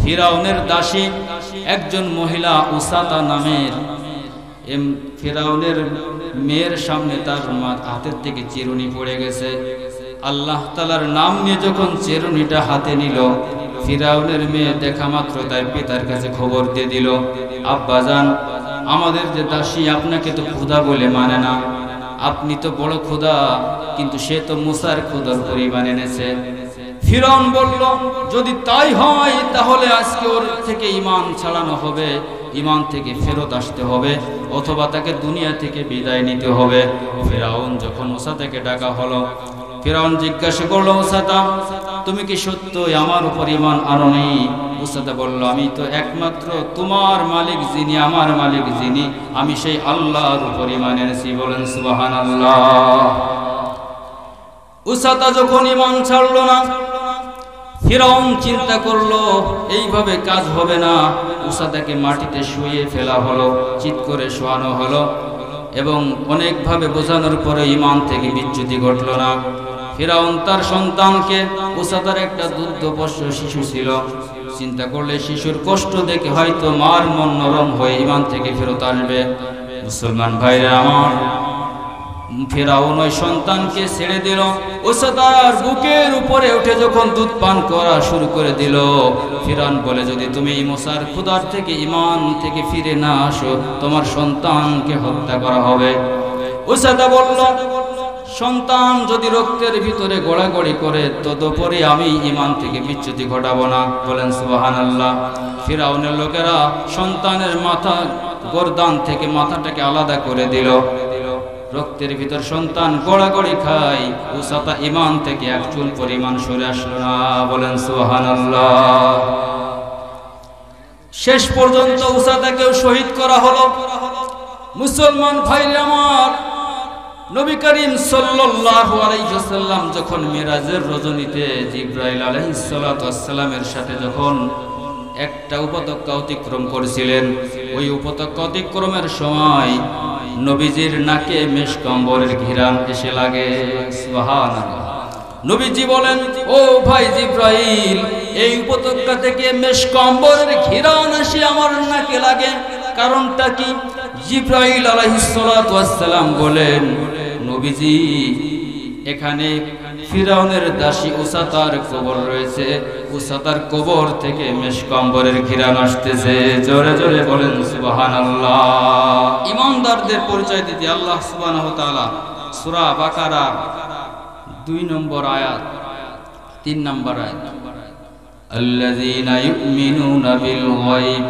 ফিরাউনের দাসী একজন মহিলা উসাতা নামের ফিরাউনের মেয়ের সামনে তার হাতের থেকে চিরুনি পড়ে গেছে। আল্লাহ তাআলার নাম নিয়ে যখন চিরুনিটা হাতে নিল, ফিরাউনের মেয়ে দেখা মাত্র তার পিতার কাছে খবর দিয়ে দিল, আব্বাজান, আমাদের যে দাসী আপনাকে তো খোদা বলে মানে না, আপনি তো বড় খোদা, কিন্তু সে তো মুসার খোদার পরিমাণ এনেছে। ফিরাউন বলল, যদি তাই হয় তাহলে আজকে ওর থেকে ঈমান ছাড়ানো হবে, ঈমান থেকে ফেরত আসতে হবে, অথবা তাকে দুনিয়া থেকে বিদায় নিতে হবে। ফিরাউন যখন উসাতাকে ডাকা হলো, ফিরাউন জিজ্ঞাসা করলো, উসাতা, তুমি কি সত্যই আমার উপর ঈমান আনোনি? উসাতা বলল, আমি তো একমাত্র তোমার মালিক যিনি, আমার মালিক যিনি, আমি সেই আল্লাহর উপর ঈমান এনেছি। বলেন সুবহানাল্লাহ। উসাতা যখন ঈমান ছাড়লো না, ফিরাউন চিন্তা করলো এইভাবে কাজ হবে না। উসাতাকে মাটিতে শুইয়ে ফেলা হলো, চিৎ করে শোয়ানো হলো, এবং অনেকভাবে বোঝানোর পরে ঈমান থেকে বিচ্যুতি ঘটল না। ফিরাউন তার সন্তানকে, উসাতার একটা দুগ্ধপোষ্য শিশু ছিল, চিন্তা করলে শিশুর কষ্ট দেখে হয়তো মার মন নরম হয়ে ঈমান থেকে ফেরত আসবে। মুসলমান ভাইরা আমার, ফিরাউন ওই সন্তানকে ছেড়ে দিল। উসাতার বুকের উপরে উঠে যখন দুধ পান করা শুরু করে দিল, ফিরাউন বলে, যদি তুমি মুসার খোদার থেকে ঈমান থেকে ফিরে না আসো, তোমার সন্তানকে হত্যা করা হবে। উসাতা বলল, সন্তান যদি রক্তের ভিতরে গোড়াগড়ি করে তদুপরি আমি ঈমান থেকে বিচ্যুতি ঘটাবো না। বলেন সুবহানাল্লাহ। ফিরাউনের লোকেরা সন্তানের মাথা গর্দান থেকে মাথাটাকে আলাদা করে দিল। রক্তের ভিতর সন্তান গোড়াগড়ি খায়, উসাতা ঈমান থেকে এক চুল পরিমাণ সরে আসলো না। বলেন সুবহানাল্লাহ। শেষ পর্যন্ত উসাতাকেও শহীদ করা হলো। মুসলমান ভাইরা আমার, নবী করিম সাল্লাল্লাহু আলাইহি ওয়াসাল্লাম যখন মিরাজের রজনীতে জিবরাইল আলাইহিস সালাতু ওয়াস সালামের সাথে যখন একটা উপত্যকা অতিক্রম করেছিলেন, ওই উপত্যকা অতিক্রমের সময় নবীজির নাকে মেশকম্বরের ঘিরান এসে লাগে। সুবহানাল্লাহ। নবীজি বলেন, ও ভাই জিবরাইল, এই উপত্যকা থেকে মেশকম্বরের ঘিরান এসে আমার নাকে লাগে, কারণটা কি? জিবরাইল আলাইহিস সালাতু ওয়াস সালাম বলেন, নবীজি, এখানে ফিরাউনের দাসী উসাতার কবর রয়েছে, উসাতার কবর থেকে মেশকম্বরের ঘিরান আসতেছে। জোরে জোরে বলেন সুবহানাল্লাহ। ঈমানদারদের পরিচয় দিতে আল্লাহ সুবহানাহু ওয়া তাআলা সূরা বাকারা 2 নম্বর আয়াত 3 নম্বর আয়াত, আল্লাযীনা ইউমিনুনা বিল গায়ব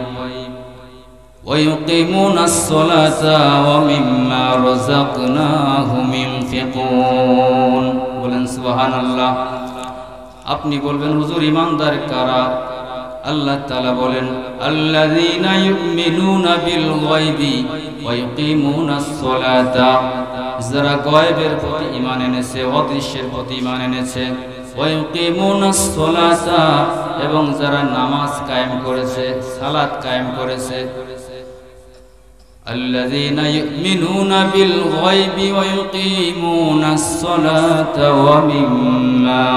ويقيمون الصلاة ومما رزقناهم ينفقون। বলেন সুবহানাল্লাহ। আপনি বলবেন, হুজুর ঈমানদার কারা? আল্লাহ তাআলা বলেন, আল্লাযীনা ইউমিনুনা বিল গায়বি ওয়া ইউকিমুনাস সালাতা, যারা গায়বের প্রতি ঈমান এনেছে, অদৃশ্যের প্রতি ঈমান এনেছে, ওয়া ইউকিমুনাস সালাতা, এবং যারা নামাজ কায়েম করেছে, সালাত কায়েম করেছে। الذين يؤمنون بالغيب ويقيمون الصلاة ومما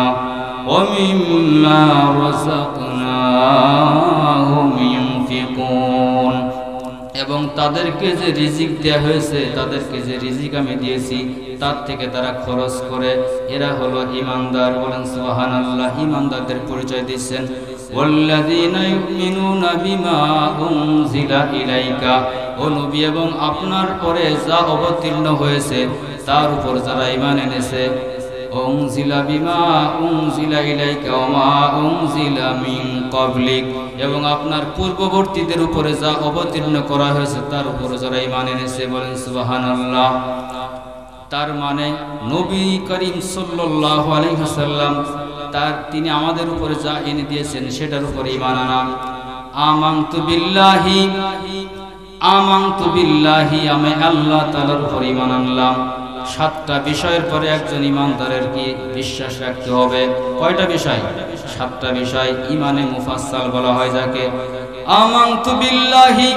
رزقناهم ينفقون, এবং তাদেরকে যে রিজিক দেওয়া হয়েছে, তাদেরকে যে রিজিক আমি দিয়েছি তার থেকে তারা খরচ করে, এরা হলো ঈমানদার। বলেন সুবহানাল্লাহ। ঈমানদারদের পরিচয় দিচ্ছেন, ওয়াল্লাযীনা ইউমিনুনা বিমা উনজিলা ইলাইকা, ও নবী, এবং আপনার পরে যা অবতীর্ণ হয়েছে তার উপর যারা ঈমান এনেছে। উনজিলা বিমা উনজিলা ইলাইকা ওয়া মা উনজিলা মিন ক্বাবলিক, এবং আপনার পূর্ববর্তীদের উপরে যা অবতীর্ণ করা হয়েছে তার উপর যারা ঈমান এনেছে। বলেন সুবহানাল্লাহ। তার মানে নবী করিম সাল্লাল্লাহু আলাইহি ওয়াসাল্লাম তিনি আমাদের উপরে যা এনে দিয়েছেন সেটার উপরে ঈমান আনা। আমানতু বিল্লাহি, আমি আল্লাহ তাআলার উপর ঈমান আনলাম। 7টা বিষয়ের পরে একজন ঈমানদারের কি বিশ্বাস রাখতে হবে? কয়টা বিষয়? 7টা বিষয়। ঈমানে মুফাসসাল বলা হয় যাকে। আমানতু বিল্লাহি,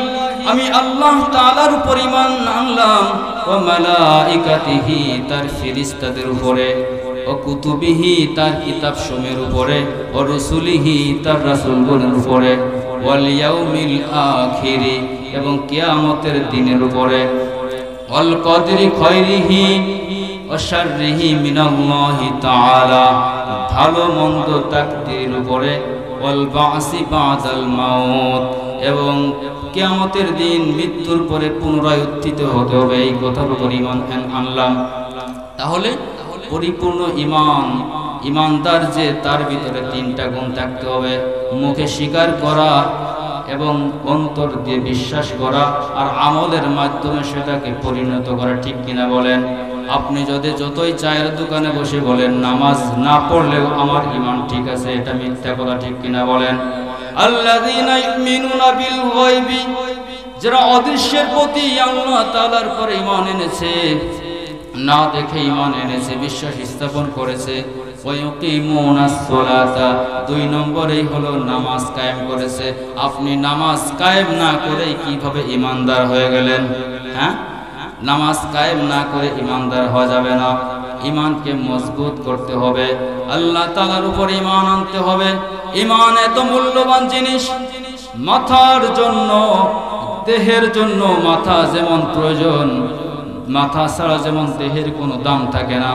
আমি আল্লাহ তাআলার উপর ঈমান আনলাম, ওয়া মালাইকাতিহি, তার ফেরেশতাদের উপরে, ও কুতুবিহি তার কিতাব সমূহের উপরে, ও রসুলিহি তার রাসূলগণের উপরে, ওয়াল ইয়াউমিল আখিরি এবং কিয়ামতের দিনের উপরে, ওয়াল কদরি খায়রিহি ওয়া শাররিহি মিনাল্লাহি তাআলা ভালো মন্দ তাকদীরের উপরে, ওয়াল বা'সি বা'দাল মাউত এবং কিয়ামতের দিন মৃত্যুর পরে পুনরায় উত্থিত হতে হবে, এই কথার উপর ঈমান আনলাম। তাহলে পরিপূর্ণ ঈমান, ঈমানদার যে তার ভিতরে তিনটা গুণ থাকতে হবে, মুখে স্বীকার করা এবং অন্তর দিয়ে বিশ্বাস করা আর আমলের মাধ্যমে সেটাকে পরিণত করা। ঠিক কিনা বলেন? আপনি যদি যতই চায়ের দোকানে বসে বলেন নামাজ না পড়লেও আমার ঈমান ঠিক আছে, এটা মিথ্যা কথা। ঠিক কিনা বলেন? আল্লাযীনা ইউমিনুনা বিল গায়বি, যারা অদৃশ্যের প্রতি আল্লাহ তাআলার পর ঈমান এনেছে, না দেখে ঈমান এনেছে, বিশ্বাস স্থাপন করেছে। ওয়া ইয়াকিমুনাস সালাতা, 2 নম্বরেই হলো নামাজ কায়েম করেছে। আপনি নামাজ কায়েম না করে কিভাবে ঈমানদার হয়ে গেলেন? হ্যাঁ, নামাজ কায়েম না করে ঈমানদার হওয়া যাবে না। ঈমানকে মজবুত করতে হবে, আল্লাহ তাআলার উপর ঈমান আনতে হবে। ঈমান এত মূল্যবান জিনিস, মাথার জন্য, দেহের জন্য মাথা যেমন প্রয়োজন, মাথা ছাড়া যেমন দেহের কোনো দাম থাকে না,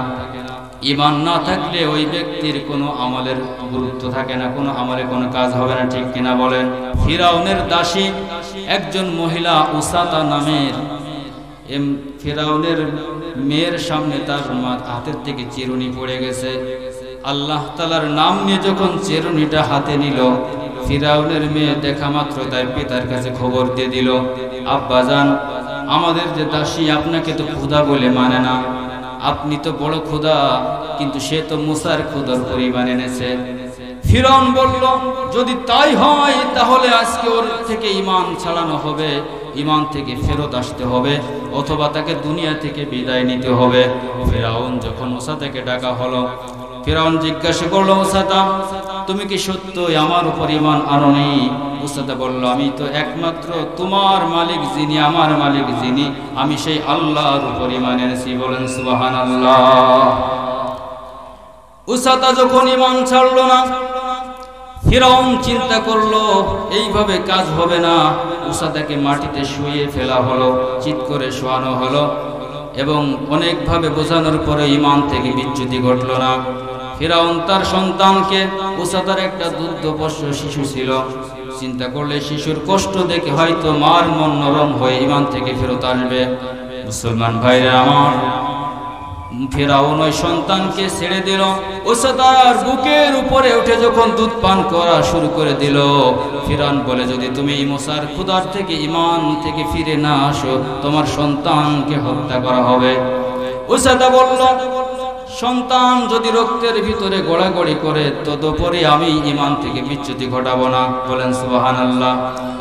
ঈমান না থাকলে ওই ব্যক্তির কোনো আমলের গুরুত্ব থাকে না, কোনো আমলে কোনো কাজ হবে না। ঠিক কিনা বলেন? ফিরাউনের দাসী একজন মহিলা উসাতা নামের, ফিরাউনের মেয়ের সামনে তার হাতের থেকে চিরুনি পড়ে গেছে। আল্লাহ তাআলার নাম নিয়ে যখন চিরুনিটা হাতে নিল, ফিরাউনের মেয়ে দেখা মাত্র তার পিতার কাছে খবর দিয়ে দিল, আব্বাজান, আমাদের যে দাসী আপনাকে তো খোদা বলে মানে না, আপনি তো বড় খোদা, কিন্তু সে তো মুসার খোদার পরিমাণ এনেছে। ফিরআউন বলল, যদি তাই হয় তাহলে আজকে ওর থেকে ঈমান ছাড়ানো হবে, ঈমান থেকে ফেরত আসতে হবে, অথবা তাকে দুনিয়া থেকে বিদায় নিতে হবে। ফিরআউন যখন মুসা থেকে ডাকা হলো, ফিরআউন জিজ্ঞাসা করলো, মুসাতা, তুমি কি সত্যই আমার উপর ঈমান আনোনি? মুসাতা বলল, আমি তো একমাত্র তোমার মালিক যিনি, আমার মালিক যিনি, আমি সেই আল্লাহর উপর ঈমান এনেছি। বলেন সুবহানাল্লাহ। মুসাতা যখন ঈমান ছাড়লো না, ফিরআউন চিন্তা করলো এইভাবে কাজ হবে না। মুসাতাকে মাটিতে শুইয়ে ফেলা হলো, চিৎ করে শোয়ানো হলো এবং অনেকভাবে বোঝানোর পরে ঈমান থেকে বিচ্যুতি ঘটল না। ফিরআউন তার সন্তানকে, মুসাতার একটা দুগ্ধপোষ্য শিশু ছিল, চিন্তা করলে শিশুর কষ্ট দেখে হয়তো মার মন নরম হয়ে ঈমান থেকে ফেরত আসবে। মুসলমান ভাইরা আমার, ফিরআউন ওই সন্তানকে ছেড়ে দিল। উসাতার বুকের উপরে উঠে যখন দুধ পান করা শুরু করে দিল, ফিরআউন বলে, যদি তুমি মুসার খোদার থেকে ঈমান থেকে ফিরে না আসো, তোমার সন্তানকে হত্যা করা হবে। উসাতা বলল, সন্তান যদি রক্তের ভিতরে গোড়াগড়ি করে তদুপরি আমি ঈমান থেকে বিচ্যুতি ঘটাবো না। বলেন সুবহানাল্লাহ।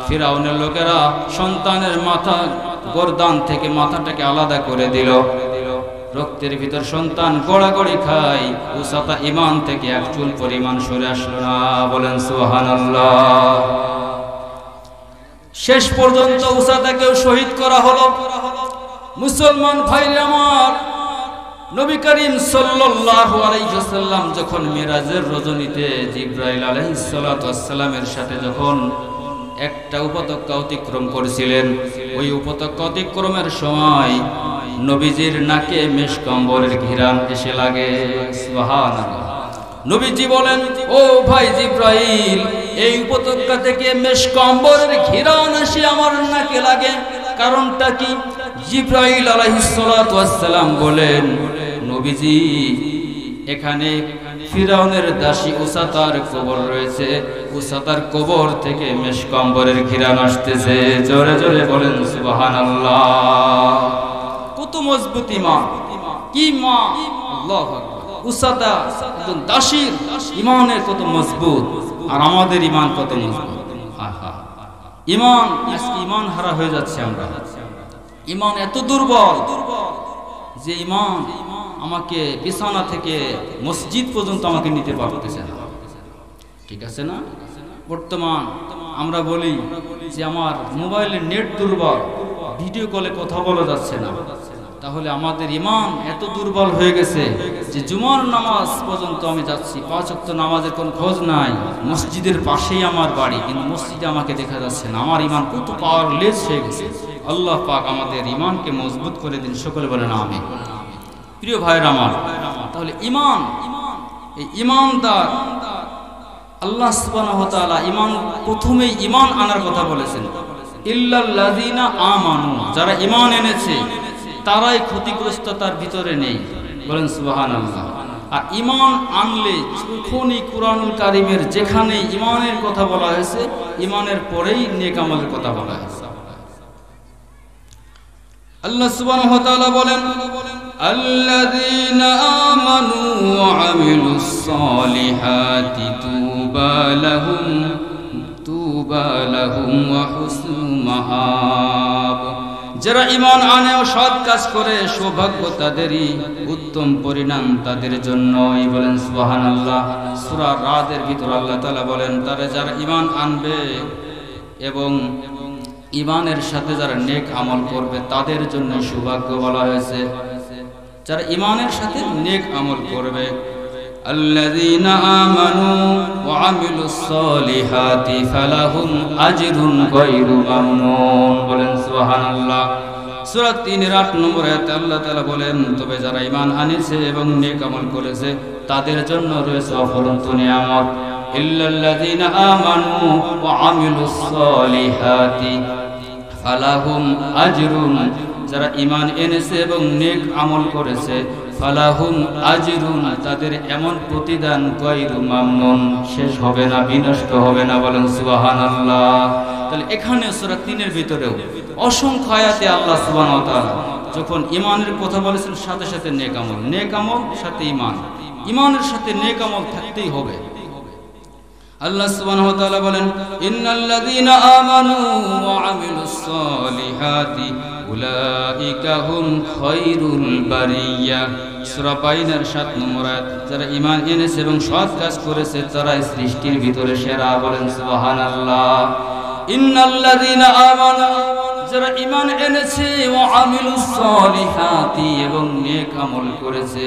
ফিরআউনের লোকেরা সন্তানের মাথা, গর্দান থেকে মাথাটাকে আলাদা করে দিল। রক্তের ভিতর সন্তান গোড়াগড়ি খায়, উসাতা ঈমান থেকে এক চুল পরিমাণ সরে আসলো না। বলেন সুবহানাল্লাহ। শেষ পর্যন্ত উসাতাকেও শহীদ করা হলো। মুসলমান ভাইরা আমার, নবী করিম সাল্লাল্লাহু আলাইহি ওয়াসাল্লাম যখন মিরাজের রজনীতে জিবরাইল আলাইহিস সালাতু ওয়াস সালামের সাথে যখন একটা উপত্যকা অতিক্রম করেছিলেন, ওই উপত্যকা অতিক্রমের সময় নবীজির নাকে মেশকম্বরের ঘিরান এসে লাগে। সুবহানাল্লাহ। নবীজি বলেন, ও ভাই জিবরাইল, এই উপত্যকা থেকে মেশকম্বরের ঘিরান এসে আমার নাকে লাগে, কারণটা কি? জিবরাইল আলাইহিস সালাতু ওয়াস সালাম বলেন, নবীজি, এখানে ফিরআউনের দাসী উসাতার কবর রয়েছে, উসাতার কবর থেকে মেশকম্বরের ঘিরান আসতেছে। জোরে জোরে বলেন সুবহানাল্লাহ। কত মজবুত ঈমান, কি মা, আল্লাহু আকবার। উসাতা একজন দাসীর ঈমানের কত মজবুত, আর আমাদের ঈমান কত মজবুত। আহা, ঈমান আজকে ঈমান হারা হয়ে যাচ্ছে আমরা। ঈমান এত দুর্বল যে ঈমান আমাকে বিছানা থেকে মসজিদ পর্যন্ত আমাকে নিতে পারতেছে না। ঠিক আছে না? বর্তমান আমরা বলি যে আমার মোবাইলের নেট দুর্বল, ভিডিও কলে কথা বলা যাচ্ছে না। তাহলে আমাদের ঈমান এত দুর্বল হয়ে গেছে যে জুমার নামাজ পর্যন্ত আমি যাচ্ছি, 5 ওয়াক্ত নামাজের কোনো খোঁজ নাই, মসজিদের পাশেই আমার বাড়ি, কিন্তু মসজিদে আমাকে দেখা যাচ্ছে না। আমার ঈমান কত পাওয়ারলেস হয়ে গেছে। আল্লাহ পাক আমাদের ঈমানকে মজবুত করে দিন, সকলে বলেন আমিন। প্রিয় ভাইরা আমার, তাহলে ঈমান, এই ঈমানদার আল্লাহ সুবহানাহু ওয়া তাআলা ঈমান, প্রথমেই ঈমান আনার কথা বলেছেন। ইল্লাল্লাযীনা আমানু, যারা ঈমান এনেছে তারাই ক্ষতিগ্রস্ততার ভিতরে নেই, বলেন সুবহানাল্লাহ। আর ঈমান আনলে যখনই কুরআনুল কারীমের যেখানে ঈমানের কথা বলা হয়েছে, ঈমানের পরেই নেক আমলের কথা বলা হয়েছে। আল্লাহ সুবহানাহু ওয়া তাআলা বলেন, আল্লাযীনা আমানু ওয়া আমিলুস সালিহাতি তুবা লাহুম ওয়া হুসনু মাআব। যারা ঈমান আনে ও সৎ কাজ করে, সৌভাগ্য তাদেরই, উত্তম পরিণাম তাদের জন্যই, বলেন সুবহানাল্লাহ। সূরা রাদের ভিতর আল্লাহ তাআলা বলেন, তারা যারা ঈমান আনবে এবং ঈমানের সাথে যারা নেক আমল করবে তাদের জন্য সৌভাগ্য বলা হয়েছে। যারা ঈমানের সাথে নেক আমল করবে, আল্লাযীনা আমানু ওয়া আমিলুস সালিহাতি ফালাহুম আজরুন গায়রু মামনুন, বলেন সুবহানাল্লাহ। সূরা 3 8 নম্বর আয়াতে আল্লাহ তাআলা বলেন, তবে যারা ঈমান আনেছে এবং নেক আমল করেছে তাদের জন্য রয়েছে অফুরন্ত নিয়ামত। ইল্লাল্লাযীনা আমানু ওয়া আমিলুস সালিহাতি ফালাহুম আজরুন, যারা ঈমান এনেছে এবং নেক আমল করেছে, ফালাহুম আজরুন, তাদের এমন প্রতিদান গায়রু মামনুন, শেষ হবে না, বিনষ্ট হবে না, বলেন সুবহানাল্লাহ। তাহলে এখানে সূরা 3 এর ভিতরেও অসংখ্য আয়াতে আল্লাহ সুবহানাহু ওয়া তাআলা যখন ঈমানের কথা বলেছেন, সাথে সাথে নেক আমল, নেক আমল সাথে ঈমান, ঈমানের সাথে নেক আমল থাকতেই হবে। আল্লাহ সুবহানাহু ওয়া তাআলা বলেন, ইন্নাল্লাযীনা আমানু ওয়া আমিলুস সালিহাতি উলাইকা হুম খায়রুল বারিয়া। সূরা বাইনার 7 নম্বর আয়াত, যারা ঈমান এনেছে এবং সৎ কাজ করেছে তারাই সৃষ্টির ভিতরে সেরা, বলেন সুবহানাল্লাহ। ইন্নাল্লাযীনা আমানু, যারা ঈমান এনেছে, ওয়া আমিলুস সালিহাতি, এবং নেক আমল করেছে,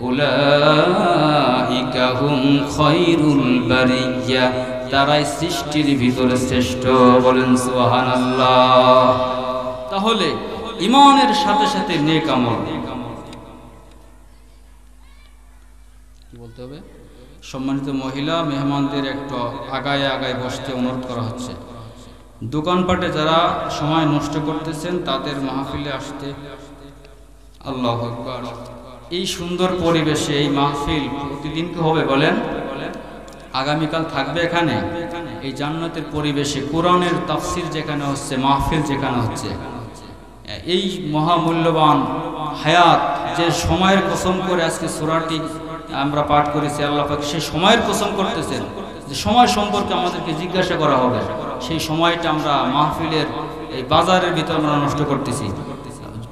উলাইকা হুম খায়রুল বারিয়া, তারাই সৃষ্টির ভিতরে শ্রেষ্ঠ, বলেন সুবহানাল্লাহ। তাহলে ঈমানের সাথে সাথে নেক আমল কি বলতে হবে। সম্মানিত মহিলা মেহমানদের একটু আগায় আগায় বসতে অনুরোধ করা হচ্ছে। দোকানপাটে যারা সময় নষ্ট করতেছেন তাদের মাহফিলে আসতে। আল্লাহু আকবার। এই সুন্দর পরিবেশে এই মাহফিল প্রতিদিন কি হবে বলেন? আগামীকাল থাকবে এখানে এই জান্নাতের পরিবেশে, কোরআনের তাফসির যেখানে হচ্ছে, মাহফিল যেখানে হচ্ছে, এই মহামূল্যবান হায়াত, যে সময়ের কসম করে আজকে সূরাটি আমরা পাঠ করেছি, আল্লাহ পাক সেই সময়ের কসম করতেছেন যে সময় সম্পর্কে আমাদেরকে জিজ্ঞাসা করা হবে। সেই সময়টা আমরা মাহফিলের এই বাজারের ভিতর আমরা নষ্ট করতেছি।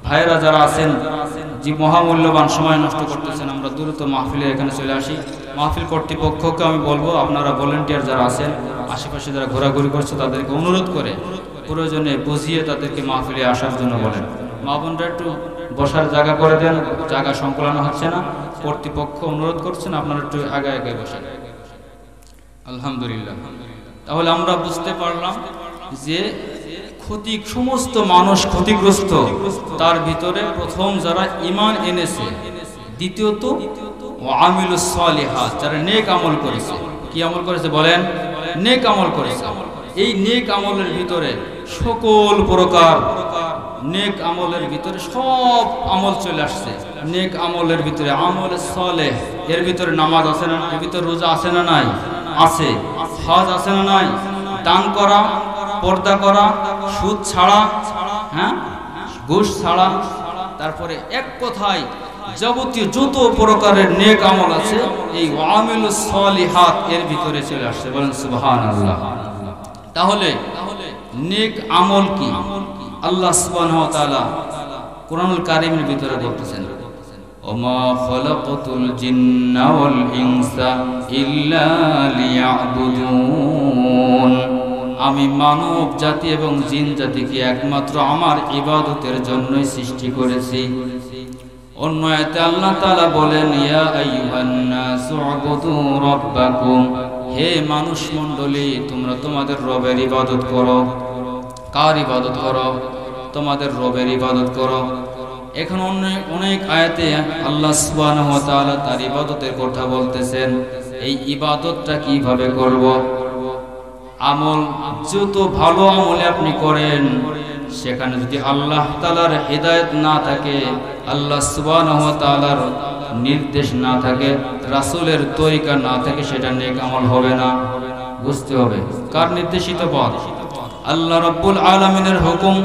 ভাইয়েরা যারা আছেন, যে মহামূল্যবান সময় নষ্ট করতেছেন, আমরা দ্রুত মাহফিলে এখানে চলে আসি। মাহফিল কর্তৃপক্ষকে আমি বলবো, আপনারা ভলেন্টিয়ার যারা আছেন, আশেপাশে যারা ঘোরাঘুরি করছে, তাদেরকে অনুরোধ করে প্রয়োজনে বুঝিয়ে তাদেরকে মাহফিলে আসার জন্য বলেন। মা বোনরা একটু বসার জায়গা করে দেন, জায়গা সংকুলান হচ্ছে না, কর্তৃপক্ষ অনুরোধ করছেন আপনারা একটু আগে আগে বসেন। আলহামদুলিল্লাহ। তাহলে আমরা বুঝতে পারলাম যে সমস্ত মানুষ ক্ষতিগ্রস্ত, তার ভিতরে প্রথম যারা ঈমান এনেছে, দ্বিতীয়ত ওয়া আমিলুস সালিহাত, যারা নেক আমল করেছে। কি আমল করেছে বলেন? নেক আমল করেছে। এই নেক আমলের ভিতরে সকল প্রকার নেক আমলের ভিতরে সব আমল চলে আসছে। নেক আমলের ভিতরে আমলে সালেহ, এর ভিতরে নামাজ আছে না? এর ভিতরে রোজা আছে না? নাই, আছে। হজ আছে না? নাই। দান করা, পর্দা করা, সুদ ছাড়া, হ্যাঁ, ঘুষ ছাড়া, তারপরে এক কথায় যাবতীয় যত প্রকারের নেক আমল আছে এই আমিলুস সালিহাত এর ভিতরে চলে আসছে, বলেন সুবহানাল্লাহ। তাহলে নেক আমল কি? আল্লাহ সুবহানাহু ওয়া তাআলা কোরআনুল কারীমের ভিতরে বলতেছেন, ওমা খালাকাতুল জিন্না ওয়াল ইনসা ইল্লা লিয়াবুদুন। আমি মানব জাতি এবং জিন জাতিকে একমাত্র আমার ইবাদতের জন্যই সৃষ্টি করেছি। অন্য আয়াতে আল্লাহ তাআলা বলেন, ইয়া আইয়ুহান নাসু উবুদু রাব্বাকুম, হে মানুষ মণ্ডলী, তোমরা তোমাদের রবের ইবাদত করো। কার ইবাদত করো? তোমাদের রবের ইবাদত করো। এখন অনেক আয়াতে আল্লাহ সুবহানাহু ওয়া তাআলা তার ইবাদতের কথা বলতেছেন। এই ইবাদতটা কিভাবে করব? আমল যত ভালো আমলে আপনি করেন, সেখানে যদি আল্লাহ তাআলার হিদায়াত না থাকে, আল্লাহ সুবহানাহু ওয়া তাআলার নির্দেশ না থাকে, রাসূলের তরিকা না থাকে, সেটা নেক আমল হবে না। বুঝতে হবে কার নির্দেশিত পথ? আল্লাহ রাব্বুল আলামিনের হুকুম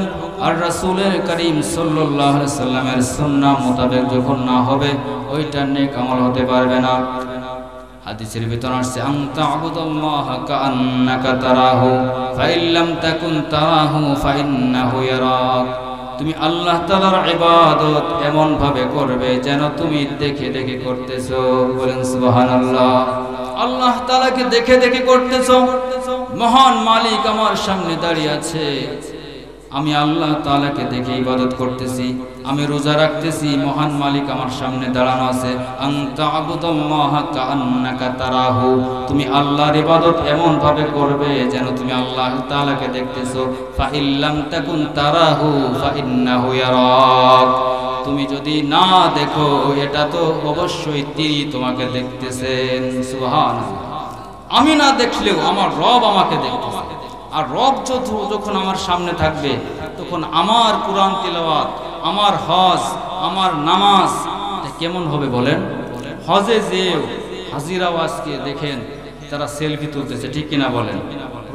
আর রাসূলের করিম সাল্লাল্লাহু আলাইহি সাল্লামের সুন্নাহ মোতাবেক যখন না হবে, ওইটা নেক আমল হতে পারবে না। হাদিসের ভিতর আসছে, আনতা আবুদুল্লাহ কাআন্নাকা তারাহু ফাইন লাম তাকুন তারাহু ফাইন্নাহু ইয়ারাক। তুমি আল্লাহ তাআলার ইবাদত এমন ভাবে করবে যেন তুমি দেখে দেখে করতেছো। বলেন সুবহানাল্লাহ। আল্লাহ তাআলাকে দেখে দেখে করতেছো। মহান মালিক আমার সামনে দাঁড়িয়ে আছে, আমি আল্লাহ তাআলাকে দেখে ইবাদত করতেছি, আমি রোজা রাখতেছি, মহান মালিক আমার সামনে দাঁড়ানো আছে। আনতা আবুদুল্লাহ কাআন্নাকা তারাহু, তুমি আল্লাহর ইবাদত এমন ভাবে করবে যেন তুমি আল্লাহ তাআলাকে দেখতেছো। ফাইন লাম তাকুন তারাহু ফাইন্নাহু ইয়ারাক, তুমি যদি না দেখো, এটা তো অবশ্যই তিনি তোমাকে দেখতেছেন। সুবহানাল্লাহ। আমি না দেখলেও আমার রব আমাকে দেখতেছে। আর রব যখন আমার সামনে থাকবে, তখন আমার কোরআন তিলাওয়াত, আমার হজ, আমার নামাজ কেমন হবে বলেন? হজে যে হাজিরাও আজকে দেখেন তারা সেলফি তুলতেছে, ঠিক কিনা বলেন?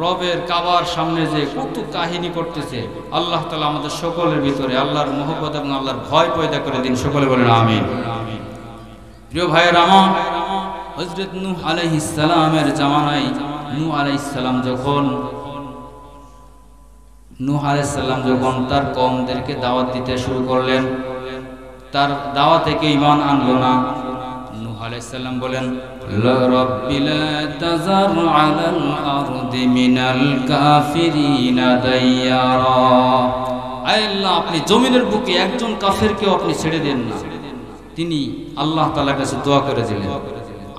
রবের কাবার সামনে যে কত কাহিনী করতেছে। আল্লাহ তাআলা আমাদের সকলের ভিতরে আল্লাহর মহব্বত এবং আল্লাহর ভয় পয়দা করে দিন। সকলে বলেন আমিন। প্রিয় ভাইয়ের আমার, হযরত নূহ আলাইহিস সালামের জামানায় নূহ আলাইহিস সালাম যখন তার কওমদেরকে দাওয়াত দিতে শুরু করলেন, তার দাওয়াত থেকে ঈমান আনলো না। নূহ আলাইহিস সালাম বলেন, লা রাব্বি লা তাযার আলাল আরদি মিনাল কাফিরিনা দাইয়ারা। আয় আল্লাহ, আপনি জমিনের বুকে একজন কাফেরকেও আপনি ছেড়ে দেন না। তিনি আল্লাহ তাআলার কাছে দোয়া করেছিলেন।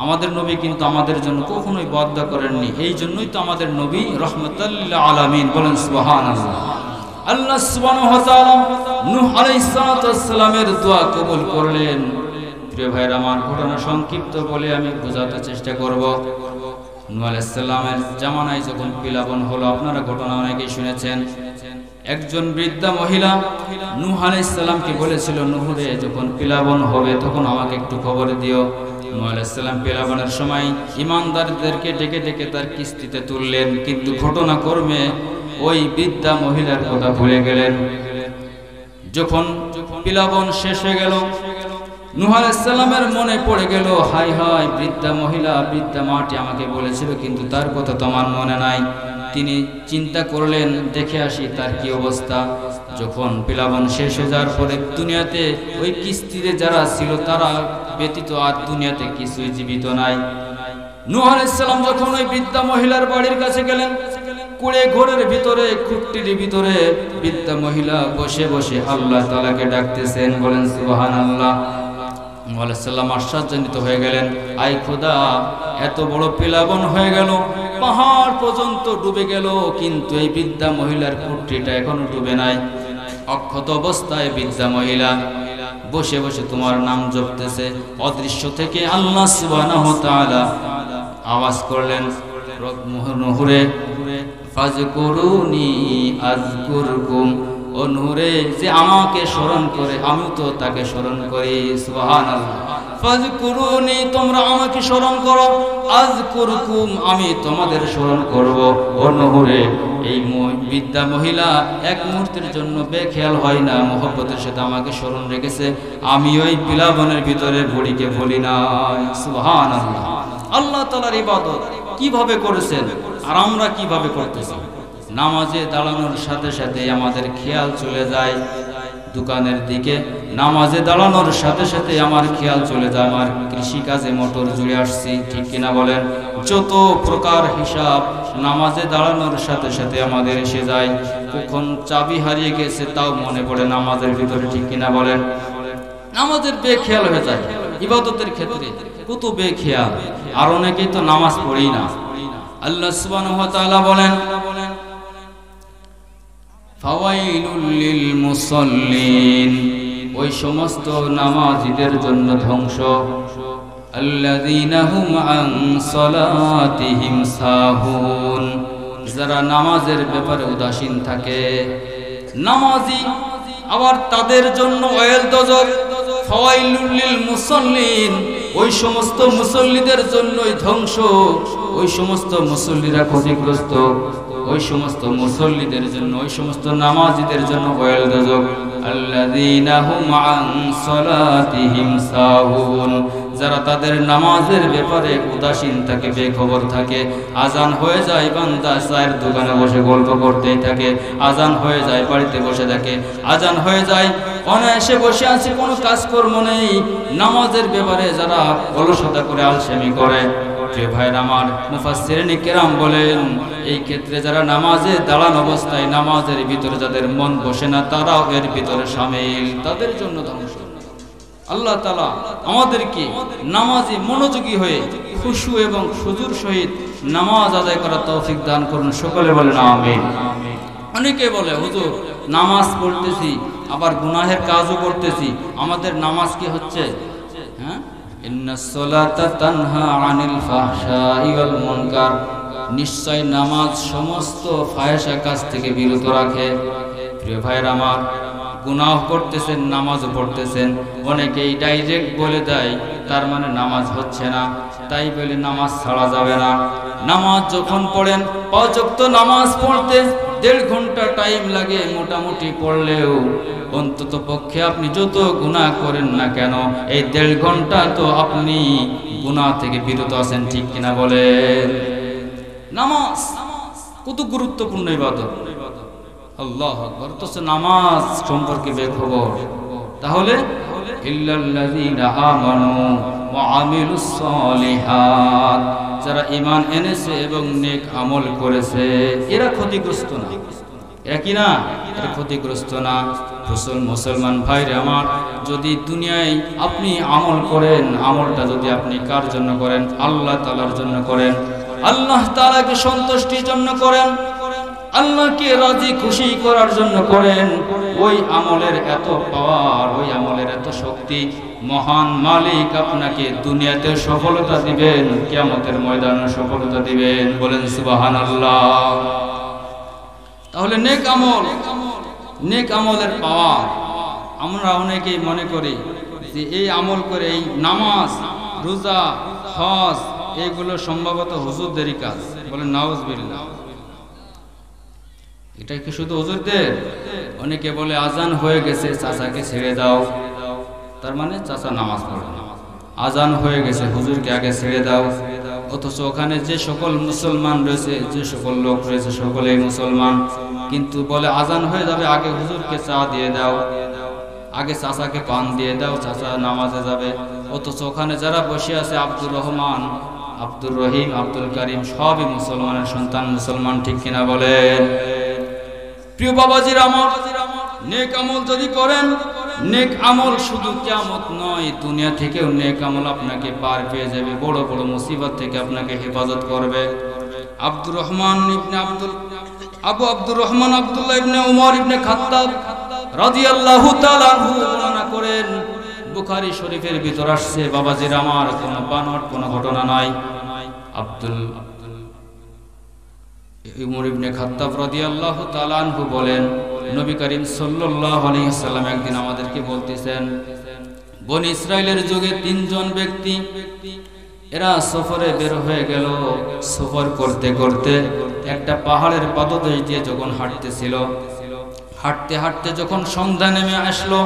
আমাদের নবী কিন্তু আমাদের জন্য কখনোই বদদোয়া করেননি। এই জন্যই তো আমাদের নবী রাহমাতাল লিল আলামিন। বলেন সুবহানাল্লাহ। আল্লাহ সুবহানাহু ওয়া তাআলা নূহ আলাইহিস সালামের দোয়া কবুল করলেন। প্রিয় ভাইরা আমার, ঘটনা সংক্ষিপ্ত বলে আমি বোঝাতে চেষ্টা করব। নূহ আলাইহিস সালামের জামানায় যখন প্লাবন হলো, আপনারা ঘটনা অনেকেই শুনেছেন। একজন বৃদ্ধা মহিলা নূহ আলাইহিস সালামকে বলেছিল, নূহ রে, যখন প্লাবন হবে তখন আমাকে একটু খবর দিও। নূহ আলাইহিস সালাম প্লাবনের সময় ঈমানদারদেরকে ডেকে ডেকে তার কিস্তিতে তুললেন, কিন্তু ঘটনাক্রমে ওই বৃদ্ধা মহিলার কথা ভুলে গেলেন। যখন প্লাবন শেষ হয়ে গেল, নূহ আলাইহিস সালামের মনে পড়ে গেল, হায় হায়, বৃদ্ধা মহিলা, বৃদ্ধা মাটি আমাকে বলেছিল, কিন্তু তার কথা তো আমার মনে নাই। তিনি চিন্তা করলেন, দেখে আসি তার কি অবস্থা। যখন প্লাবন শেষ হয়ে যাওয়ার পরে দুনিয়াতে ওই কিস্তিতে যারা ছিল তারা ব্যতীত আর দুনিয়াতে কিছুই জীবিত নাই। নূহ আলাইহিস সালাম যখন ওই বৃদ্ধা মহিলার বাড়ির কাছে গেলেন, কুড়ে ঘরের ভিতরে, খুঁটির ভিতরে বৃদ্ধা মহিলা বসে বসে আল্লাহ তাআলাকে ডাকতেছেন। বলেন সুবহানাল্লাহ। নূহ আলাইহিস সালাম আশ্চর্যান্বিত হয়ে গেলেন, আয় খোদা, এত বড় প্লাবন হয়ে গেল, পাহাড় পর্যন্ত ডুবে গেল, কিন্তু এই বৃদ্ধা মহিলার খুঁটিটা এখনো ডুবে নাই। অক্ষত অবস্থায় বৃদ্ধা মহিলা বসে বসে তোমার নাম জপতেছে। অদৃশ্য থেকে আল্লাহ সুবহানাহু ওয়া তাআলা আওয়াজ করলেন, নূহ রে, ফাজকুরুনি আযকুরকুম। ও নূহ রে, যে আমাকে স্মরণ করে আমিও তো তাকে স্মরণ করি। সুবহানাল্লাহ। ফাজকুরুনি, তোমরা আমাকে স্মরণ করো, আযকুরকুম, আমি তোমাদের স্মরণ করব। ও নূহ রে, এই বৃদ্ধা মহিলা এক মুহূর্তের জন্য বেখেয়াল হয় না, মহব্বতের সাথে আমাকে স্মরণ রেখেছে। আমি ওই প্লাবনের ভিতরে বুড়িকে ভুলি নাই। সুবহানাল্লাহ। আল্লাহ তাআলার ইবাদত কিভাবে করেছেন আর আমরা কিভাবে করতেছি? নামাজে দাঁড়ানোর সাথে সাথে আমাদের খেয়াল চলে যায় দোকানের দিকে নামাজে দাঁড়ানোর সাথে সাথে আমার খেয়াল চলে যায় আমার কৃষিকাজে মোটর জুড়ে আসছি, ঠিক কিনা বলেন? যত প্রকার হিসাব নামাজে দাঁড়ানোর সাথে সাথে আমাদের এসে যায়। কখন চাবি হারিয়ে গেছে তাও মনে পড়ে নামাজের ভিতরে, ঠিক কিনা বলেন? নামাজের বেখেয়াল হয়ে যায়। ইবাদতের ক্ষেত্রে কত বেখেয়াল। আর অনেকেই তো নামাজ পড়েই না। আল্লাহ সুবহানাহু ওয়া তাআলা বলেন, ফাওয়াইলুল লিল মুসাল্লিন, ওই সমস্ত নামাজীদের জন্য ধ্বংস, আল্লাযীনা হুম আন সালাতিহিম সাহুন, যারা নামাজের ব্যাপারে উদাসীন থাকে। নামাজি আবার তাদের জন্য ওয়াইল দজক, ফাওয়াইলুল লিল মুসাল্লিন, ওই সমস্ত মুসল্লিদের জন্যই ধ্বংস, ওই সমস্ত মুসল্লিরা ক্ষতিগ্রস্ত, ওই সমস্ত মুসল্লিদের জন্য, ওই সমস্ত নামাজীদের জন্য ওয়াইল দজক, আল্লাযীনা হুম আন সালাতিহিম সাহুন, যারা তাদের নামাজের ব্যাপারে উদাসীন থাকে, বেখবর থাকে। আজান হয়ে যায়, বান্দা চায়ের দোকানে বসে গল্প করতেই থাকে। আজান হয়ে যায়, বাড়িতে বসে থাকে। আজান হয়ে যায়, অনায়াসে বসে আছে, কোনো কাজকর্ম নেই। নামাজের ব্যাপারে যারা অলসতা করে, আলসেমি করে, প্রিয় ভাইরা আমার, মুফাসসিরিন কিরাম বলেন, এই ক্ষেত্রে যারা নামাজে দাঁড়ানো অবস্থায় নামাজের ভিতরে যাদের মন বসে না, তারাও এর ভিতরে শামিল, তাদের জন্য ধ্বংস। আল্লাহ তাআলা আমাদেরকে নামাজে মনোযোগী হয়ে খুশু এবং সুজুর সহিত নামাজ আদায় করার তৌফিক দান করুন। সকলে বলেন আমিন। অনেকে বলে, হুজুর নামাজ পড়তেছি আবার গুনাহের কাজও করতেছি, আমাদের নামাজ কি হচ্ছে? হ্যাঁ, ইন্নাস সালাতা তানহা আনিল ফাহশাই ওয়াল মুনকার, নিশ্চয় নামাজ সমস্ত ফাহিশা কাজ থেকে বিরত রাখে। প্রিয় ভাইরা আমার, গুনাহ করতেছেন, নামাজও পড়তেছেন, অনেকেই ডাইরেক্ট বলে দেয় তার মানে নামাজ হচ্ছে না, তাই বলে নামাজ ছাড়া যাবে না। নামাজ যখন পড়েন, 5 ওয়াক্ত নামাজ পড়তে 1.5 ঘন্টা টাইম লাগে মোটামুটি পড়লেও, অন্তত পক্ষে আপনি যত গুনাহ করেন না কেন, এই 1.5 ঘন্টা তো আপনি গুনাহ থেকে বিরত আছেন, ঠিক কিনা বলেন? নামাজ কত গুরুত্বপূর্ণ ইবাদত। আল্লাহু আকবার। তো নামাজ সম্পর্কে বেখবর। তাহলে ইল্লাল্লাযীনা আমানু ওয়া আমিলুস সালিহাত, যারা ঈমান এনেছে এবং নেক আমল করেছে, এরা ক্ষতিগ্রস্ত না। এরা কি না? এরা ক্ষতিগ্রস্ত না। মুসলমান ভাইরা আমার, যদি দুনিয়ায় আপনি আমল করেন, আমলটা যদি আপনি কার জন্য করেন? আল্লাহ তাআলার জন্য করেন, আল্লাহ তাআলাকে সন্তুষ্টির জন্য করেন, আল্লাহকে রাজি খুশি করার জন্য করেন, ওই আমলের এত পাওয়ার, ওই আমলের এত শক্তি, মহান মালিক আপনাকে দুনিয়াতে সফলতা দিবেন, কিয়ামতের ময়দানে সফলতা দিবেন। বলেন সুবহানাল্লাহ। তাহলে নেক আমল, নেক আমলের পাওয়ার, আমরা অনেকেই মনে করি যে এই আমল করে, এই নামাজ, রোজা, হজ, এগুলো সম্ভবত হুজুরদেরই কাজ। বলেন নাউজুবিল্লাহ। এটা কি শুধু হুজুরদের? অনেকে বলে আজান হয়ে গেছে, চাচাকে ছেড়ে দাও, তার মানে চাচা নামাজ পড়ে না। আজান হয়ে গেছে, হুজুরকে আগে ছেড়ে দাও। অথচ ওখানে যে সকল মুসলমান রয়েছে, যে সকল লোক রয়েছে, সকলেই মুসলমান, কিন্তু বলে আজান হয়ে যাবে, আগে হুজুরকে চা দিয়ে দাও, আগে চাচাকে পান দিয়ে দাও, চাচা নামাজে যাবে। অথচ ওখানে যারা বসে আছে, আব্দুর রহমান, আব্দুর রহিম, আব্দুল করিম, সবই মুসলমানের সন্তান, মুসলমান, ঠিক কিনা বলেন? প্রিয় বাবাজির আমার, নেক আমল যদি করেন, নেক আমল শুধু কিয়ামত নয়, দুনিয়া থেকেও নেক আমল আপনাকে পার পেয়ে যাবে, বড় বড় মুসিবত থেকে আপনাকে হেফাজত করবে। আব্দুর রহমান ইবনে আব্দুর রহমান আব্দুল্লাহ ইবনে উমর ইবনে খাত্তাব রাদিয়াল্লাহু তাআলা আনহু বর্ণনা করেন, বুখারী শরীফের ভিতর আসছে, বাবাজির আমার, কোনো বানোয়াট কোনো ঘটনা নাই। উমর ইবনে খাত্তাব রাদিয়াল্লাহু তাআলা আনহু বলেন, নবী করিম সাল্লাল্লাহু আলাইহি ওয়াসাল্লাম একদিন আমাদেরকে বলতেছেন, বনি ইসরাইলের যুগে 3 জন ব্যক্তি, এরা সফরে বের হয়ে গেল। সফর করতে করতে একটা পাহাড়ের পাদদেশ দিয়ে যখন হাঁটতেছিল, হাঁটতে হাঁটতে যখন সন্ধ্যা নেমে আসলো,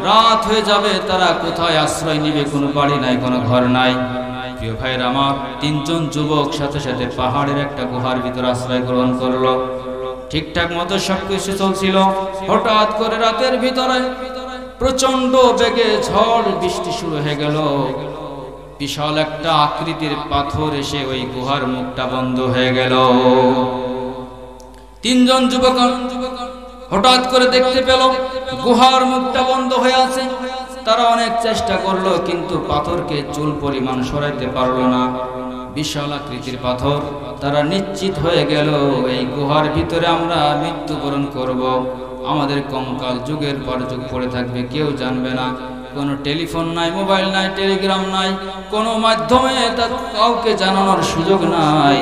রাত হয়ে যাবে, তারা কোথায় আশ্রয় নিবে? কোনো বাড়ি নাই, কোনো ঘর নাই। প্রিয় ভাইয়ের আমার, 3 জন যুবক সাথে সাথে পাহাড়ের একটা গুহার ভিতর আশ্রয় গ্রহণ করলো। ঠিকঠাক মতো সবকিছু চলছিল। হঠাৎ করে রাতের ভিতরে প্রচন্ড বেগে ঝড় বৃষ্টি শুরু হয়ে গেল। বিশাল একটা আকৃতির পাথর এসে ওই গুহার মুখটা বন্ধ হয়ে গেল। তিনজন যুবক হঠাৎ করে দেখতে পেল গুহার মুখটা বন্ধ হয়ে আছে। তারা অনেক চেষ্টা করলো, কিন্তু পাথরকে চুল পরিমাণ সরাইতে পারলো না। বিশাল আকৃতির পাথর। তারা নিশ্চিত হয়ে গেল এই গুহার ভিতরে আমরা মৃত্যুবরণ করব। আমাদের কঙ্কাল যুগের পর যুগ পড়ে থাকবে, কেউ জানবে না। কোনো টেলিফোন নাই, মোবাইল নাই, টেলিগ্রাম নাই, কোনো মাধ্যমে তা কাউকে জানানোর সুযোগ নাই।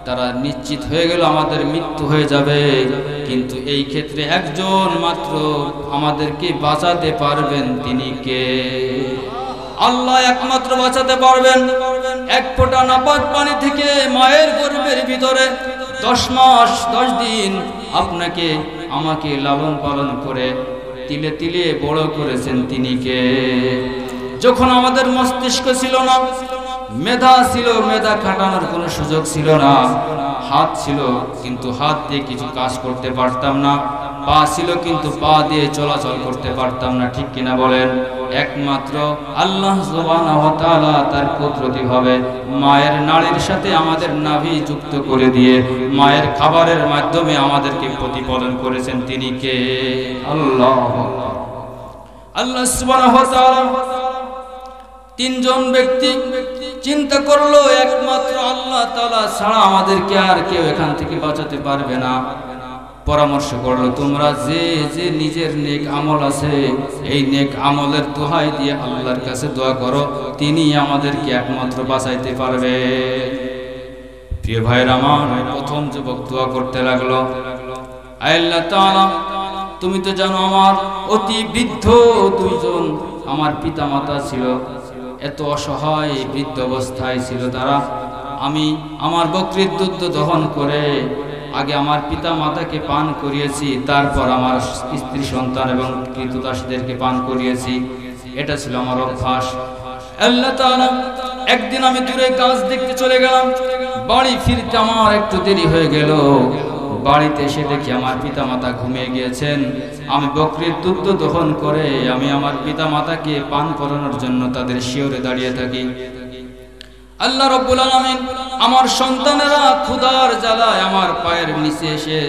তারা নিশ্চিত হয়ে গেল আমাদের মৃত্যু হয়ে যাবে। কিন্তু এই ক্ষেত্রে একজন মাত্র আমাদেরকে বাঁচাতে পারবেন, তিনি কে? আল্লাহ একমাত্র বাঁচাতে পারবেন। এক ফোঁটা নাপাক পানি থেকে মায়ের গর্ভের ভিতরে 10 মাস 10 দিন আপনাকে আমাকে লালন পালন করে তিলে তিলে বড় করেছেন, তিনি কে? যখন আমাদের মস্তিষ্ক ছিল না, মেধা ছিল, মেধা খাটানোর কোনো সুযোগ ছিল না। হাত ছিল, কিন্তু হাত দিয়ে কিছু কাজ করতে পারতাম না। পা ছিল, কিন্তু পা দিয়ে চলাচল করতে পারতাম না, ঠিক কিনা বলেন? একমাত্র আল্লাহ সুবহানাহু ওয়া তাআলা তার কুদরতিভাবে মায়ের নাড়ির সাথে আমাদের নাভি যুক্ত করে দিয়ে মায়ের খাবারের মাধ্যমে আমাদেরকে প্রতিপালন করেছেন, তিনি কে? আল্লাহ। আল্লাহ সুবহানাহু ওয়া তাআলা তিনজন ব্যক্তি চিন্তা করলো একমাত্র আল্লাহ তাআলা ছাড়া আমাদেরকে আর কেউ এখান থেকে বাঁচাতে পারবে না। পরামর্শ করলো, তোমরা যে যে নিজের নেক আমল আছে এই নেক আমলের দোহাই দিয়ে আল্লাহর কাছে দোয়া করো, তিনি আমাদেরকে একমাত্র বাঁচাইতে পারবে। প্রিয় ভাইরা আমার, প্রথম যুবক দোয়া করতে লাগলো, আল্লাহ তাআলা তুমি তো জানো আমার অতি বৃদ্ধ দুইজন আমার পিতা মাতা ছিল, এত অসহায় বৃদ্ধ অবস্থায় ছিল তারা। আমি আমার বকরির দুধ দহন করে আগে আমার পিতা মাতাকে পান করিয়েছি, তারপর আমার স্ত্রী সন্তান এবং কৃতদাসদেরকে পান করিয়েছি। এটা ছিল আমার অভ্যাস। আল্লাহ তাআলা একদিন আমি দূরে কাজ দেখতে চলে গেলাম, বাড়ি ফিরতে আমার একটু দেরি হয়ে গেল। বাড়িতে এসে দেখি আমার পিতা মাতা ঘুমিয়ে গিয়েছেন। আমি বকরির দুধ দহন করে আমি আমার পিতা মাতাকে পান করানোর জন্য তাদের শিয়রে দাঁড়িয়ে থাকি। আল্লাহ রাব্বুল আলামিন আমার সন্তানেরা ক্ষুধার জ্বালায় আমার পায়ের নিচে এসে,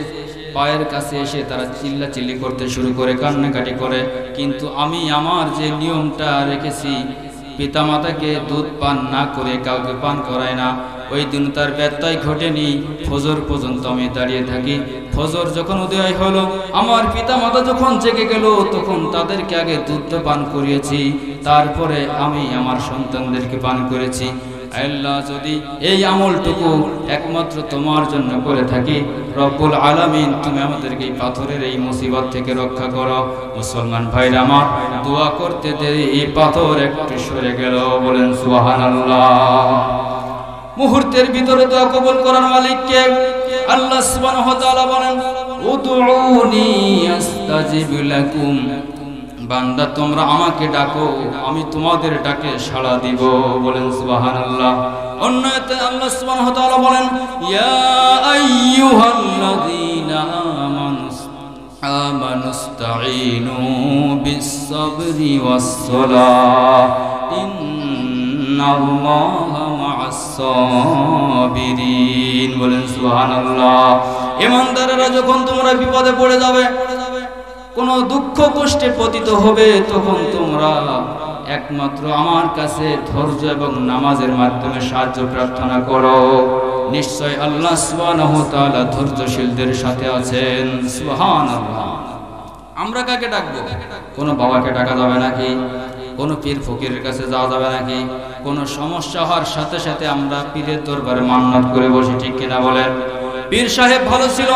পায়ের কাছে এসে তারা চিল্লাচিল্লি করতে শুরু করে, কান্নাকাটি করে। কিন্তু আমি আমার যে নিয়মটা রেখেছি, পিতামাতাকে দুধ পান না করে কাউকে পান করায় না, ওই দিন তার ব্যত্যয় ঘটেনি। ফজর পর্যন্ত আমি দাঁড়িয়ে থাকি। ফজর যখন উদয় হলো, আমার পিতামাতা যখন জেগে গেল, তখন তাদেরকে আগে দুধ পান করিয়েছি, তারপরে আমি আমার সন্তানদেরকে পান করেছি। আল্লাহ, যদি এই আমলটুকু একমাত্র তোমার জন্য করে থাকি, রব্বুল আলামিন তুমি আমাদেরকে এই পাথরের এই মুসিবত থেকে রক্ষা করো। মুসলমান ভাইরা আমার, দোয়া করতে দেরি এই পাথর একটু সরে গেল, বলেন সুবহানাল্লাহ। মুহূর্তের ভিতরে দোয়া কবুল করার মালিক কে? আল্লাহ সুবহানাহু ওয়া তাআলা বলেন, উদউনি আস্তাজিব লাকুম, বান্দা তোমরা আমাকে ডাকো, আমি তোমাদের ডাকে সাড়া দিব, বলেন সুবহানাল্লাহ। অন্য আয়াতে আল্লাহ সুবহানাহু ওয়া তাআলা বলেন, ইয়া আইয়ুহাল্লাযীনা আমানুস্তাঈনু বিস-সাবরি ওয়াস-সালাহ ইন্নাল্লাহা মা'আস-সাবিরিন, বলেন সুবহানাল্লাহ। ঈমানদাররা যখন তোমরা বিপদে পড়ে যাবে, কোন দুঃখ কষ্টে পতিত হবে, তখন তোমরা একমাত্র আমার কাছে ধৈর্য এবং নামাজের মাধ্যমে সাহায্য প্রার্থনা করো। নিশ্চয় আল্লাহ সুবহানাহু ওয়া তাআলা ধৈর্যশীলদের সাথে আছেন। সুবহানাল্লাহ। আমরা কাকে ডাকবো? কোন বাবাকে ডাকা যাবে নাকি? কোন পীর ফকিরের কাছে যাওয়া যাবে নাকি? কোন সমস্যা হওয়ার সাথে সাথে আমরা পীরের দরবারে মান্নাত করে বসে, ঠিক কিনা বলেন? পীর সাহেব ভালো ছিল,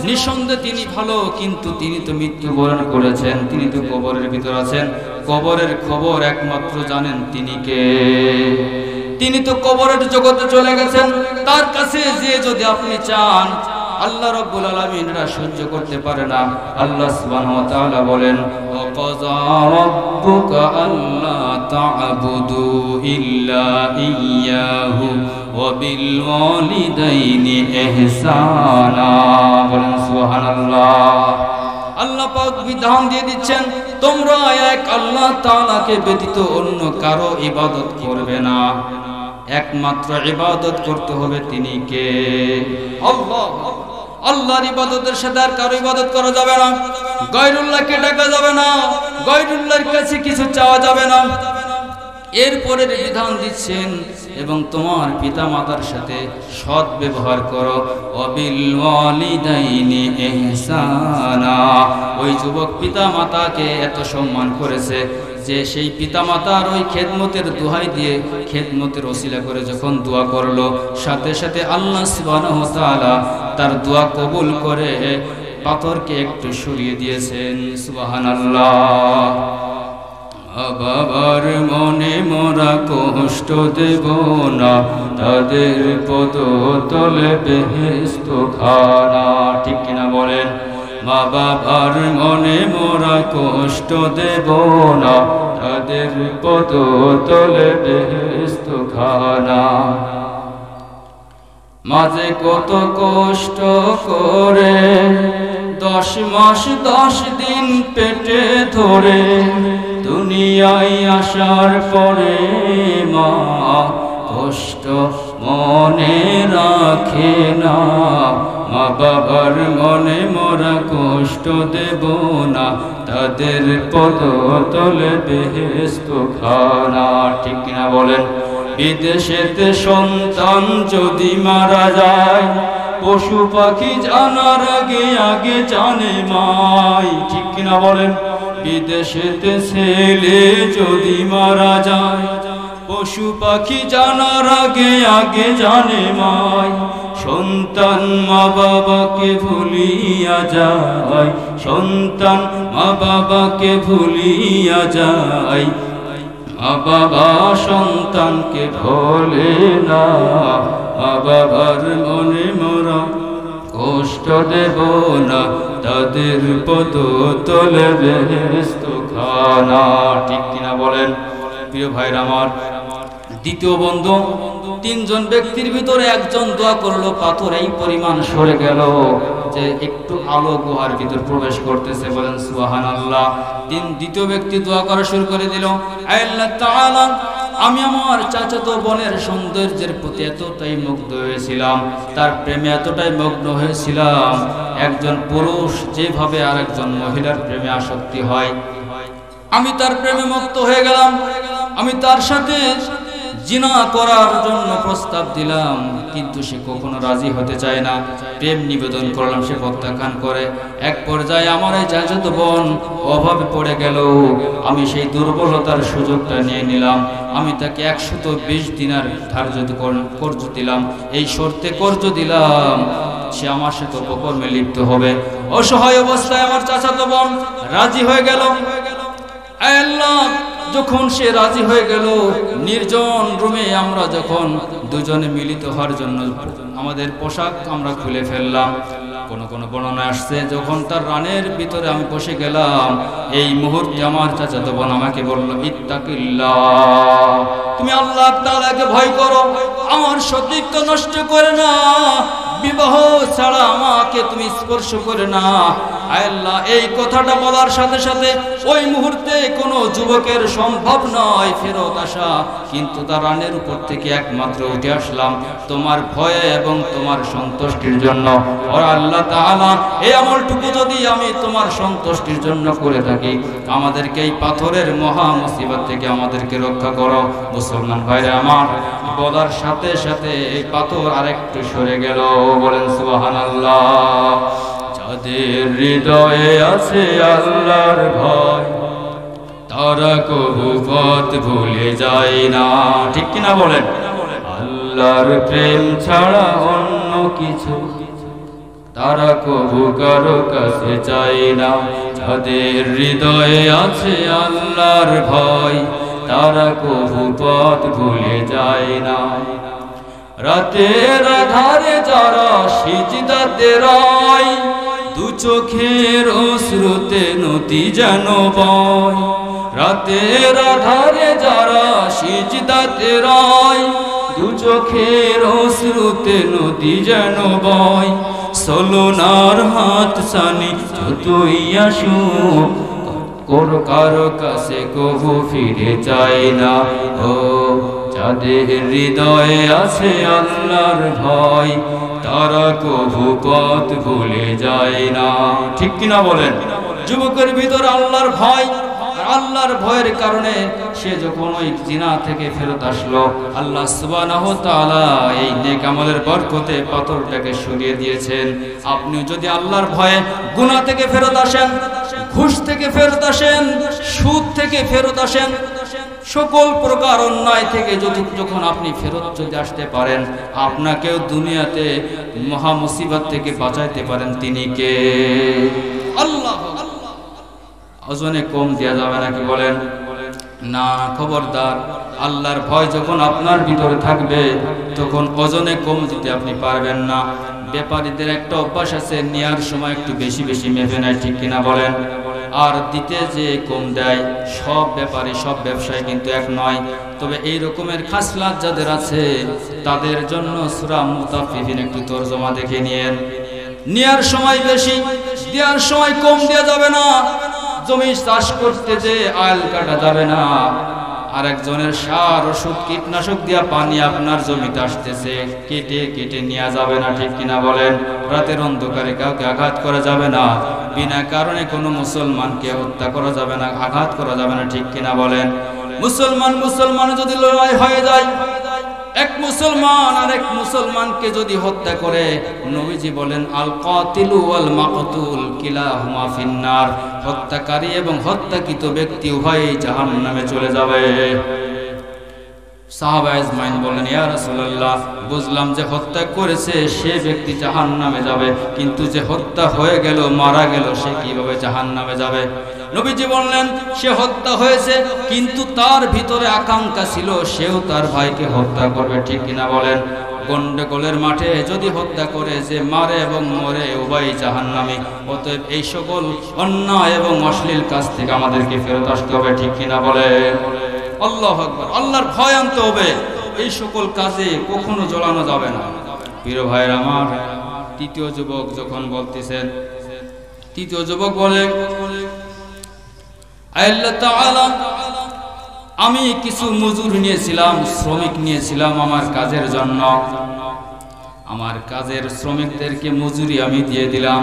নিঃসন্দেহে তিনি ভালো, কিন্তু তিনি তো মৃত্যুবরণ করেছেন, তিনি তো কবরের ভিতর আছেন। কবরের খবর একমাত্র জানেন তিনি কে? তিনি তো কবরের জগতে চলে গেছেন। তার কাছে যে যদি আপনি চান, আল্লাহ রাব্বুল আলামিন এটা সহ্য করতে পারে না। আল্লাহ সুবহানাহু ওয়া তাআলা বলেন, ওয়াকাযা রাব্বুকা আল্লা তা'বুদু ইল্লা ইয়্যাহু ওয়া বিল ওয়ালিদাইনি ইহসানা, বলেন সুবহানাল্লাহ। আল্লাহ পাক বিধান দিয়ে দিচ্ছেন, তোমরা তাআলাকে ব্যতীত অন্য কারো ইবাদত করবে না। একমাত্র ইবাদত করতে হবে তিনি কে? আল্লাহ। আল্লাহর ইবাদতের সাথে আর কারো ইবাদত করা যাবে না। গায়রুল্লাহকে ডাকা যাবে না, গায়রুল্লাহর কাছে কিছু চাওয়া যাবে না। এরপরে বিধান দিচ্ছেন, এবং তোমার পিতা মাতার সাথে সৎ ব্যবহার করো। ওয়াবিল ওয়ালিদাইনি ইহসানা। ওই যুবক পিতা মাতাকে এত সম্মান করেছে যে সেই পিতা মাতার ওই খেদমতের দোহাই দিয়ে, খেদমতের ওসিলা করে যখন দোয়া করলো, সাথে সাথে আল্লাহ সুবহানাহু ওয়া তাআলা তার দোয়া কবুল করে পাথরকে একটু সরিয়ে দিয়েছেন। সুবহানাল্লাহ। বাবার মনে মোরা কষ্ট দেব না, তাদের পদতলে বেহেশত খানা। ঠিক কিনা বলেন? মা বাবার মনে মোরা কষ্ট দেব না, তাদের পদতলে বেহেশত খানা। মাঝে কত কষ্ট করে 10 মাস 10 দিন পেটে ধরে দুনিয়ায় আসার পরে মা কষ্ট মনে রাখে না। মা বাবার মনে মোরা কষ্ট দেব না, তাদের পদতলে বেহেশত খানা। ঠিক কিনা বলেন? বিদেশেতে সন্তান যদি মারা যায়, পশু পাখি জানার আগে আগে জানে মাই। ঠিক কিনা বলেন? বিদেশেতে ছেলে যদি মারা যায়, পশু পাখি জানার আগে আগে জানে মাই। সন্তান মা বাবাকে ভুলিয়া যায়, সন্তান মা বাবাকে ভুলিয়া যায়। মা বাবা সন্তানকে ভোলে না, মা বাবার মনে মোরা কষ্ট দেব না, তাদের পদতলে বেহেশত খানা। ঠিক কিনা বলেন? প্রিয় ভাইরা আমার, দ্বিতীয় বন্ধু, 3 জন ব্যক্তির ভিতরে একজন দোয়া করলো, পাথর এই পরিমাণ সরে গেল যে একটু আলো গুহার ভিতর প্রবেশ করতেছে। বলেন সুবহানাল্লাহ। দ্বিতীয় ব্যক্তি দোয়া করা শুরু করে দিল, আল্লাহ তাআলা, আমি আমার চাচাতো বোনের সৌন্দর্যের প্রতি এতটাই মুগ্ধ হয়েছিলাম, তার প্রেমে এতটাই মগ্ন হয়েছিলাম, একজন পুরুষ যেভাবে আরেকজন মহিলার প্রেমে আসক্তি হয়, আমি তার প্রেমে মত্ত হয়ে গেলাম। আমি তার সাথে জিনা করার জন্য প্রস্তাব দিলাম, কিন্তু সে কখনো রাজি হতে চায় না। প্রেম নিবেদন করলাম, সে প্রত্যাখ্যান করে। এক পর্যায়ে আমার এই চাচাতো বোন অভাবে পড়ে গেল। আমি সেই দুর্বলতার সুযোগটা নিয়ে নিলাম। আমি তাকে 120 দিনার ধার্য কর্জ দিলাম, এই শর্তে কর্জ দিলাম সে আমার সাথে অপকর্মে লিপ্ত হবে। অসহায় অবস্থায় আমার চাচাতো বোন রাজি হয়ে গেল। আল্লাহ, যখন সে রাজি হয়ে গেল, নির্জন রুমে আমরা যখন দুজনে মিলিত হওয়ার জন্য আমাদের পোশাক আমরা খুলে ফেললাম। কোন কোন বর্ণনা আসছে, যখন তার রানের ভিতরে আমি বসে গেলাম, এই মুহূর্তে আমার চাচাতো বোন আমাকে বলল, ইত্তাকিল্লাহ, তুমি আল্লাহ তাআলাকে ভয় করো, আমার সতীত্ব নষ্ট করে না, বিবাহ ছাড়া আমাকে তুমি স্পর্শ করে না। আল্লাহ, এই কথাটা বলার সাথে সাথে ওই মুহূর্তে কোনো যুবকের সম্ভব নয় ফেরত আসা, কিন্তু তার রানের উপর থেকে একমাত্র উঠে আসলাম তোমার ভয়ে এবং তোমার সন্তুষ্টির জন্য। ও আল্লাহ তাআলা, এই আমলটুকু যদি আমি তোমার সন্তুষ্টির জন্য করে থাকি, আমাদেরকে এই পাথরের মহা মুসিবত থেকে আমাদেরকে রক্ষা করো। মুসলমান ভাইরা আমার, বলার সাথে সাথে এই পাথর আরেকটু সরে গেল। বলেন সুবহানাল্লাহ। যাদের হৃদয়ে আছে আল্লাহর ভয়, তারা কবু পথ ভুলে যায় না। ঠিক কিনা বলেন? আল্লাহর প্রেম ছাড়া অন্য কিছু তারা কবু কারো কাছে চায় না। যাদের হৃদয়ে আছে আল্লাহর ভয়, তারা কবু পথ ভুলে যায় না। রাতের আধারে যারা সিজদাতে রয়, দু চোখের অশ্রুতে নদী যেন বয়। রাতের আধারে যারা সিজদাতে রয়, দু চোখের অশ্রুতে নদী যেন বয়। ছলনার হাত সানি যতই আসুক, কারো কাছে কবু ফিরে যায় না। ও যাদের হৃদয়ে আছে আল্লাহর ভয়, তারা কবু পথ ভুলে যায় না। ঠিক কিনা বলেন? যুবকের ভিতর আল্লাহর ভয়, আল্লাহর ভয়ের কারণে সে যখন ওই জিনা থেকে ফেরত আসলো, আল্লাহ সুবহানাহু ওয়া তাআলা এই নেক আমলের বরকতে পাথরটাকে সরিয়ে দিয়েছেন। আপনি যদি আল্লাহর ভয়ে গুনাহ থেকে ফেরত আসেন, ঘুষ থেকে ফেরত আসেন, সুদ থেকে ফেরত আসেন, সকল প্রকার অন্যায় থেকে যখন আপনি ফেরত যদি আসতে পারেন, আপনাকেও দুনিয়াতে মহা মুসিবত থেকে বাঁচাইতে পারেন তিনি কে? আল্লাহ। ওজনে কম দেওয়া যাবে নাকি বলেন? না, খবরদার। আল্লাহর ভয় যখন আপনার ভিতরে থাকবে তখন ওজনে কম দিতে আপনি পারবেন না। ব্যাপারীদের একটা অভ্যাস আছে, নেয়ার সময় একটু বেশি বেশি মেপে নেয়, ঠিক কিনা বলেন? আর দিতে যে কম দেয়। সব ব্যাপারী, সব ব্যবসায়ী কিন্তু এক নয়। তবে এই রকমের খাসলাত যাদের আছে তাদের জন্য সূরা মুতাফফিফিন একটু তরজমা দেখে নিয়েন। নেয়ার সময় বেশি, দেওয়ার সময় কম দেওয়া যাবে না। জমি চাষ করতে যে আল কাটা যাবে না। আরেকজনের সার ওষুধ কীটনাশক দিয়া পানি আপনার জমিতে আসতেছে, কেটে কেটে নেওয়া যাবে না, ঠিক কিনা বলেন? রাতের অন্ধকারে কাউকে আঘাত করা যাবে না। বিনা কারণে কোনো মুসলমানকে হত্যা করা যাবে না, আঘাত করা যাবে না, ঠিক কিনা বলেন? মুসলমান যদি লড়াই হয়ে যায়, এক মুসলমান আরেক মুসলমানকে যদি হত্যা করে, নবীজি বলেন আল কাতিলু ওয়াল মাকতুল কিলাহুমা ফিন্নার, হত্যাকারী এবং হত্যাকৃত ব্যক্তি উভয়ই জাহান্নামে চলে যাবে। সাহাবা আজমাইন বলেন, ইয়া রাসূলুল্লাহ, বুঝলাম যে হত্যা করেছে সে ব্যক্তি জাহান্নামে যাবে, কিন্তু যে হত্যা হয়ে গেল, মারা গেল, সে কিভাবে জাহান্নামে যাবে? নবীজি বললেন, সে হত্যা হয়েছে কিন্তু তার ভিতরে আকাঙ্ক্ষা ছিল সেও তার ভাইকে হত্যা করবে, ঠিক কিনা বলেন? গন্ডগোলের মাঠে যদি হত্যা করে, যে মারে এবং মরে উভয়ই জাহান্নামী। অতএব এই সকল অন্যায় এবং অশ্লীল কাজ থেকে আমাদেরকে ফেরত আসতে হবে, ঠিক কিনা বলেন? আল্লাহু আকবার। আল্লাহর ভয় আনতে হবে, এই সকল কাজে কখনো জড়ানো যাবে না। প্রিয় ভাইরা আমার, তৃতীয় যুবক যখন বলতেছেন, তৃতীয় যুবক বলে, আল্লাহ তাআলা, আমি কিছু মজুর নিয়েছিলাম, শ্রমিক নিয়েছিলাম আমার কাজের জন্য। আমার কাজের শ্রমিকদেরকে মজুরি আমি দিয়ে দিলাম,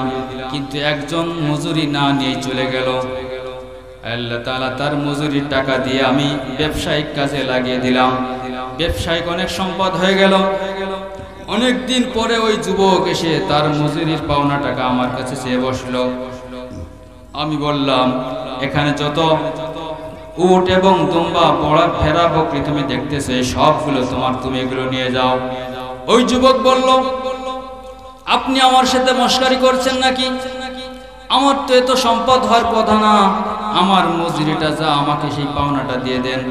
কিন্তু একজন মজুরি না নিয়ে চলে গেল। আল্লাহ তাআলা তার মজুরির টাকা দিয়ে আমি ব্যবসায়িক কাজে লাগিয়ে দিলাম। ব্যবসায়িক অনেক সম্পদ হয়ে গেল। অনেক দিন পরে ওই যুবক এসে তার মজুরির পাওনা টাকা আমার কাছে চেয়ে বসলো। আমি বললাম, এখানে যত উট এবং দুম্বা, বড়া, ভেড়া, বকরি তুমি দেখতেছো, সবগুলো তোমার, তুমি এগুলো নিয়ে যাও। ওই যুবক বলল, আপনি আমার সাথে মশকারি করছেন নাকি? আমার তো এত সম্পদ হওয়ার কথা না, আমার মজুরিটা যা, আমাকে সেই পাওনাটা দিয়ে দেন।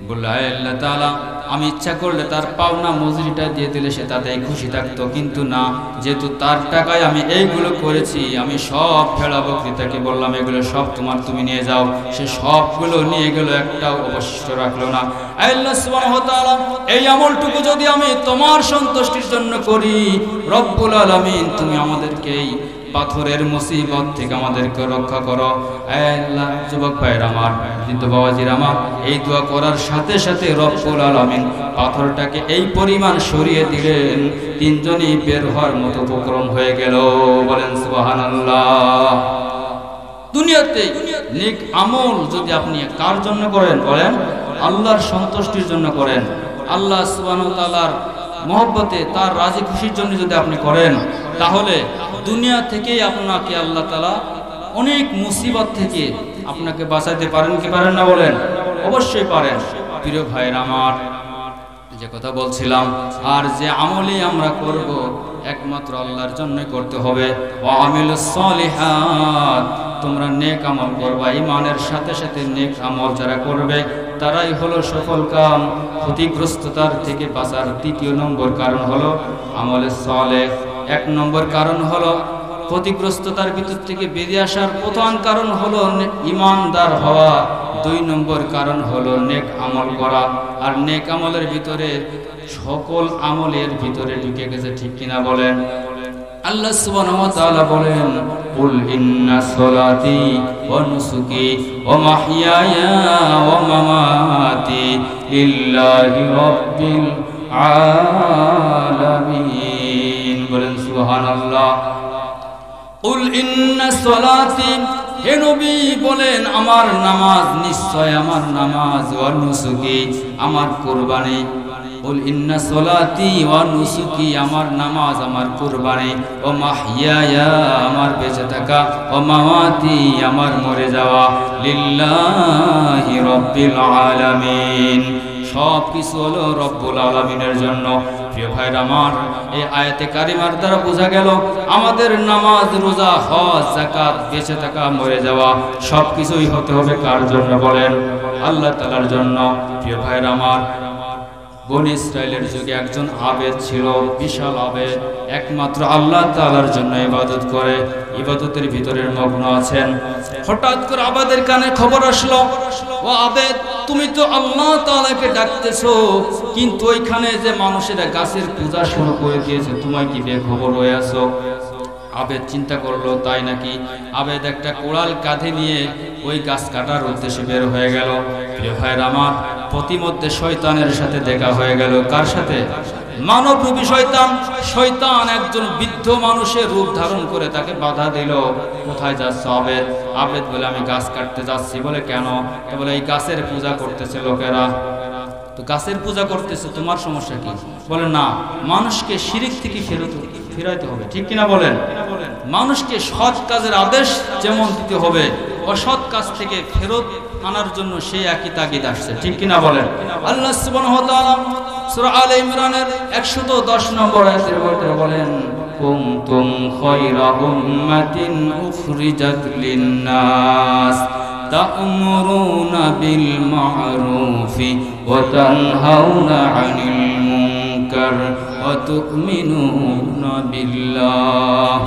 বলল, আল্লাহ তাআলা, আমি ইচ্ছা করলে তার পাওনা মজুরিটা দিয়ে দিলে সে তাতেই খুশি থাকতো, কিন্তু না, যেহেতু তার টাকায় আমি এইগুলো করেছি, আমি সব ভেড়া বকরিটাকে বললাম এগুলো সব তোমার, তুমি নিয়ে যাও। সে সবগুলো নিয়ে গেল, একটাও অবশিষ্ট রাখলো না। আল্লাহ সুবহানাহু ওয়া তাআলা, এই আমলটুকু যদি আমি তোমার সন্তুষ্টির জন্য করি, রব্বুল আলামিন, তুমি আমাদেরকে এই পাথরের মুসিবত থেকে আমাদেরকে রক্ষা করো। আল্লাহ, যুবক ভাইয়ের আমার, বৃদ্ধ বাবাজির আমার, এই দোয়া করার সাথে সাথে রব্বুল আলামিন পাথরটাকে এই পরিমাণ সরিয়ে দিলেন, তিনজনই বের হওয়ার মতো উপক্রম হয়ে গেল। বলেন সুবহানাল্লাহ। দুনিয়াতে নেক আমল যদি আপনি কার জন্য করেন? বলেন, আল্লাহর সন্তুষ্টির জন্য করেন। আল্লাহ সুবহানাহু ওয়া তাআলার মহব্বতে, তার রাজি খুশির জন্য যদি আপনি করেন, তাহলে দুনিয়া থেকেই আপনাকে আল্লাহ তাআলা অনেক মুসিবত থেকে আপনাকে বাঁচাতে পারেন কি পারেন না? বলেন, অবশ্যই পারেন। প্রিয় ভাইয়ের আমার, যে কথা বলছিলাম, আর যে আমলই আমরা করব একমাত্র আল্লাহর জন্য করতে হবে। ওয়া আমিলুস সলিহাত, তোমরা নেক আমল করবা, ঈমানের সাথে সাথে নেক আমল যারা করবে তারাই হলো সফল কাম। ক্ষতিগ্রস্ততার থেকে বাঁচার তৃতীয় নম্বর কারণ হলো আমলে সালেহ। এক নম্বর কারণ হলো ক্ষতিগ্রস্ততার ভিতর থেকে বেরিয়ে আসার প্রধান কারণ হলো ঈমানদার হওয়া। দুই নম্বর কারণ হলো নেক আমল করা। আর নেক আমলের ভিতরে সকল আমলের ভিতরে ঢুকে গেছে, ঠিক কিনা বলেন? আল্লাহ সুবহানাহু ওয়া তাআলা বলেন, কুল ইন্না সলাতি ওয়া নুসুকি ওয়া মাহইয়ায়া ওয়া মামাতি লিল্লাহি রাব্বিল আলামিন। বলেন সুবহানাল্লাহ। কুল ইন্না সলাতি, হে নবী বলেন আমার নামাজ, নিশ্চয় আমার নামাজ, ওয়া নুসুকি আমার কুরবানি, কুল ইন্না সলাতি ওয়া নুসুকি আমার নামাজ আমার কুরবানি, ও মাহইয়ায়া আমার বেঁচে থাকা, ও মামাতি আমার মরে যাওয়া, লিল্লাহি রাব্বিল আলামিন, সব কিছু হলো রব্বুল আলামিনের জন্য। প্রিয় ভাইরা আমার, এই আয়াতে কারিমার দ্বারা বোঝা গেল আমাদের নামাজ, রোজা, হজ, যাকাত, বেঁচে থাকা, মরে যাওয়া সব কিছুই হতে হবে কার জন্য বলেন? আল্লাহ তাআলার জন্য। প্রিয় ভাইরা আমার, বনি ইসরাইলের যুগে একজন আবেদ ছিল, বিশাল আবেদ, একমাত্র আল্লাহ তাআলার জন্য ইবাদত করে, ইবাদতের ভিতরে মগ্ন আছেন। হঠাৎ করে আবেদের কানে খবর আসলো, ও আবেদ, তুমি তো আল্লাহ তাআলাকে ডাকতেছো, কিন্তু ওইখানে যে মানুষেরা গাছের পূজা শুরু করে দিয়েছে, তোমায় কি বেখবর হয়ে আছো? আবেদ চিন্তা করলো, তাই নাকি? আবেদ একটা কোড়াল কাঁধে নিয়ে ওই গাছ কাটার উদ্দেশ্যে বের হয়ে গেল। প্রিয় ভাইরা আমার, প্রতিমধ্যে শয়তানের সাথে দেখা হয়ে গেল। কার সাথে? মানবরূপী শয়তান। শয়তান একজন বৃদ্ধ মানুষের রূপ ধারণ করে তাকে বাধা দিল। কোথায় যাচ্ছ আবেদ? আবেদ বলে, আমি গাছ কাটতে যাচ্ছি। বলে, কেন? বলে, এই গাছের পূজা করতেছে লোকেরা। তো গাছের পূজা করতেছে, তোমার সমস্যা কি? বলে, না, মানুষকে শিরিক থেকে ফিরাইতে হবে, ঠিক কিনা বলেন? মানুষকে সৎ কাজের আদেশ যেমন দিতে হবে, অসৎ কাজ থেকে ফেরত আনার জন্য সেই একই তাগিদ আসছে, ঠিক কিনা বলেন? আল্লাহ সুবহানাহু ওয়া তাআলা সূরা আলে ইমরানের 110 নম্বর আয়াতের মধ্যে বলেন, কুনতুম খায়রা উম্মাতিন উখরিজাত লিন-নাস তা'মুরুনা বিল মা'রুফি ওয়া তানহাউনা 'আনিল মুনকার ওয়া তু'মিনুনা বিল্লাহ।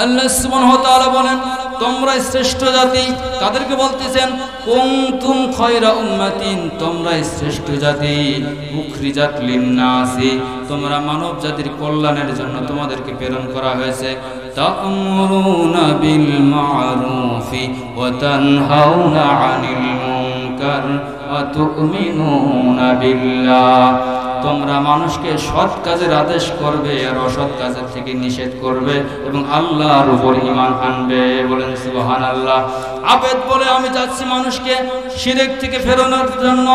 আল্লাহ সুবহানাহু ওয়া তাআলা বলেন, তোমরা শ্রেষ্ঠ জাতি। কাদেরকে বলতেছেন? কুনতুম খায়রা উম্মাতিন, তোমরা শ্রেষ্ঠ জাতি। উখরিজাত লিন-নাসি, তোমরা মানব জাতির কল্যাণের জন্য তোমাদেরকে প্রেরণ করা হয়েছে। তা'মুরুনা বিল মা'রুফি ওয়া তানহাউনা 'আনিল মুনকার ওয়া তু'মিনুনা বিল্লাহ, তোমরা মানুষকে সৎ কাজের আদেশ করবে আর অসৎ কাজের থেকে নিষেধ করবে এবং আল্লাহর উপর ঈমান আনবে। বলেন সুবহানাল্লাহ। আবেদ বলে, আমি যাচ্ছি মানুষকে শিরক থেকে ফেরানোর জন্য।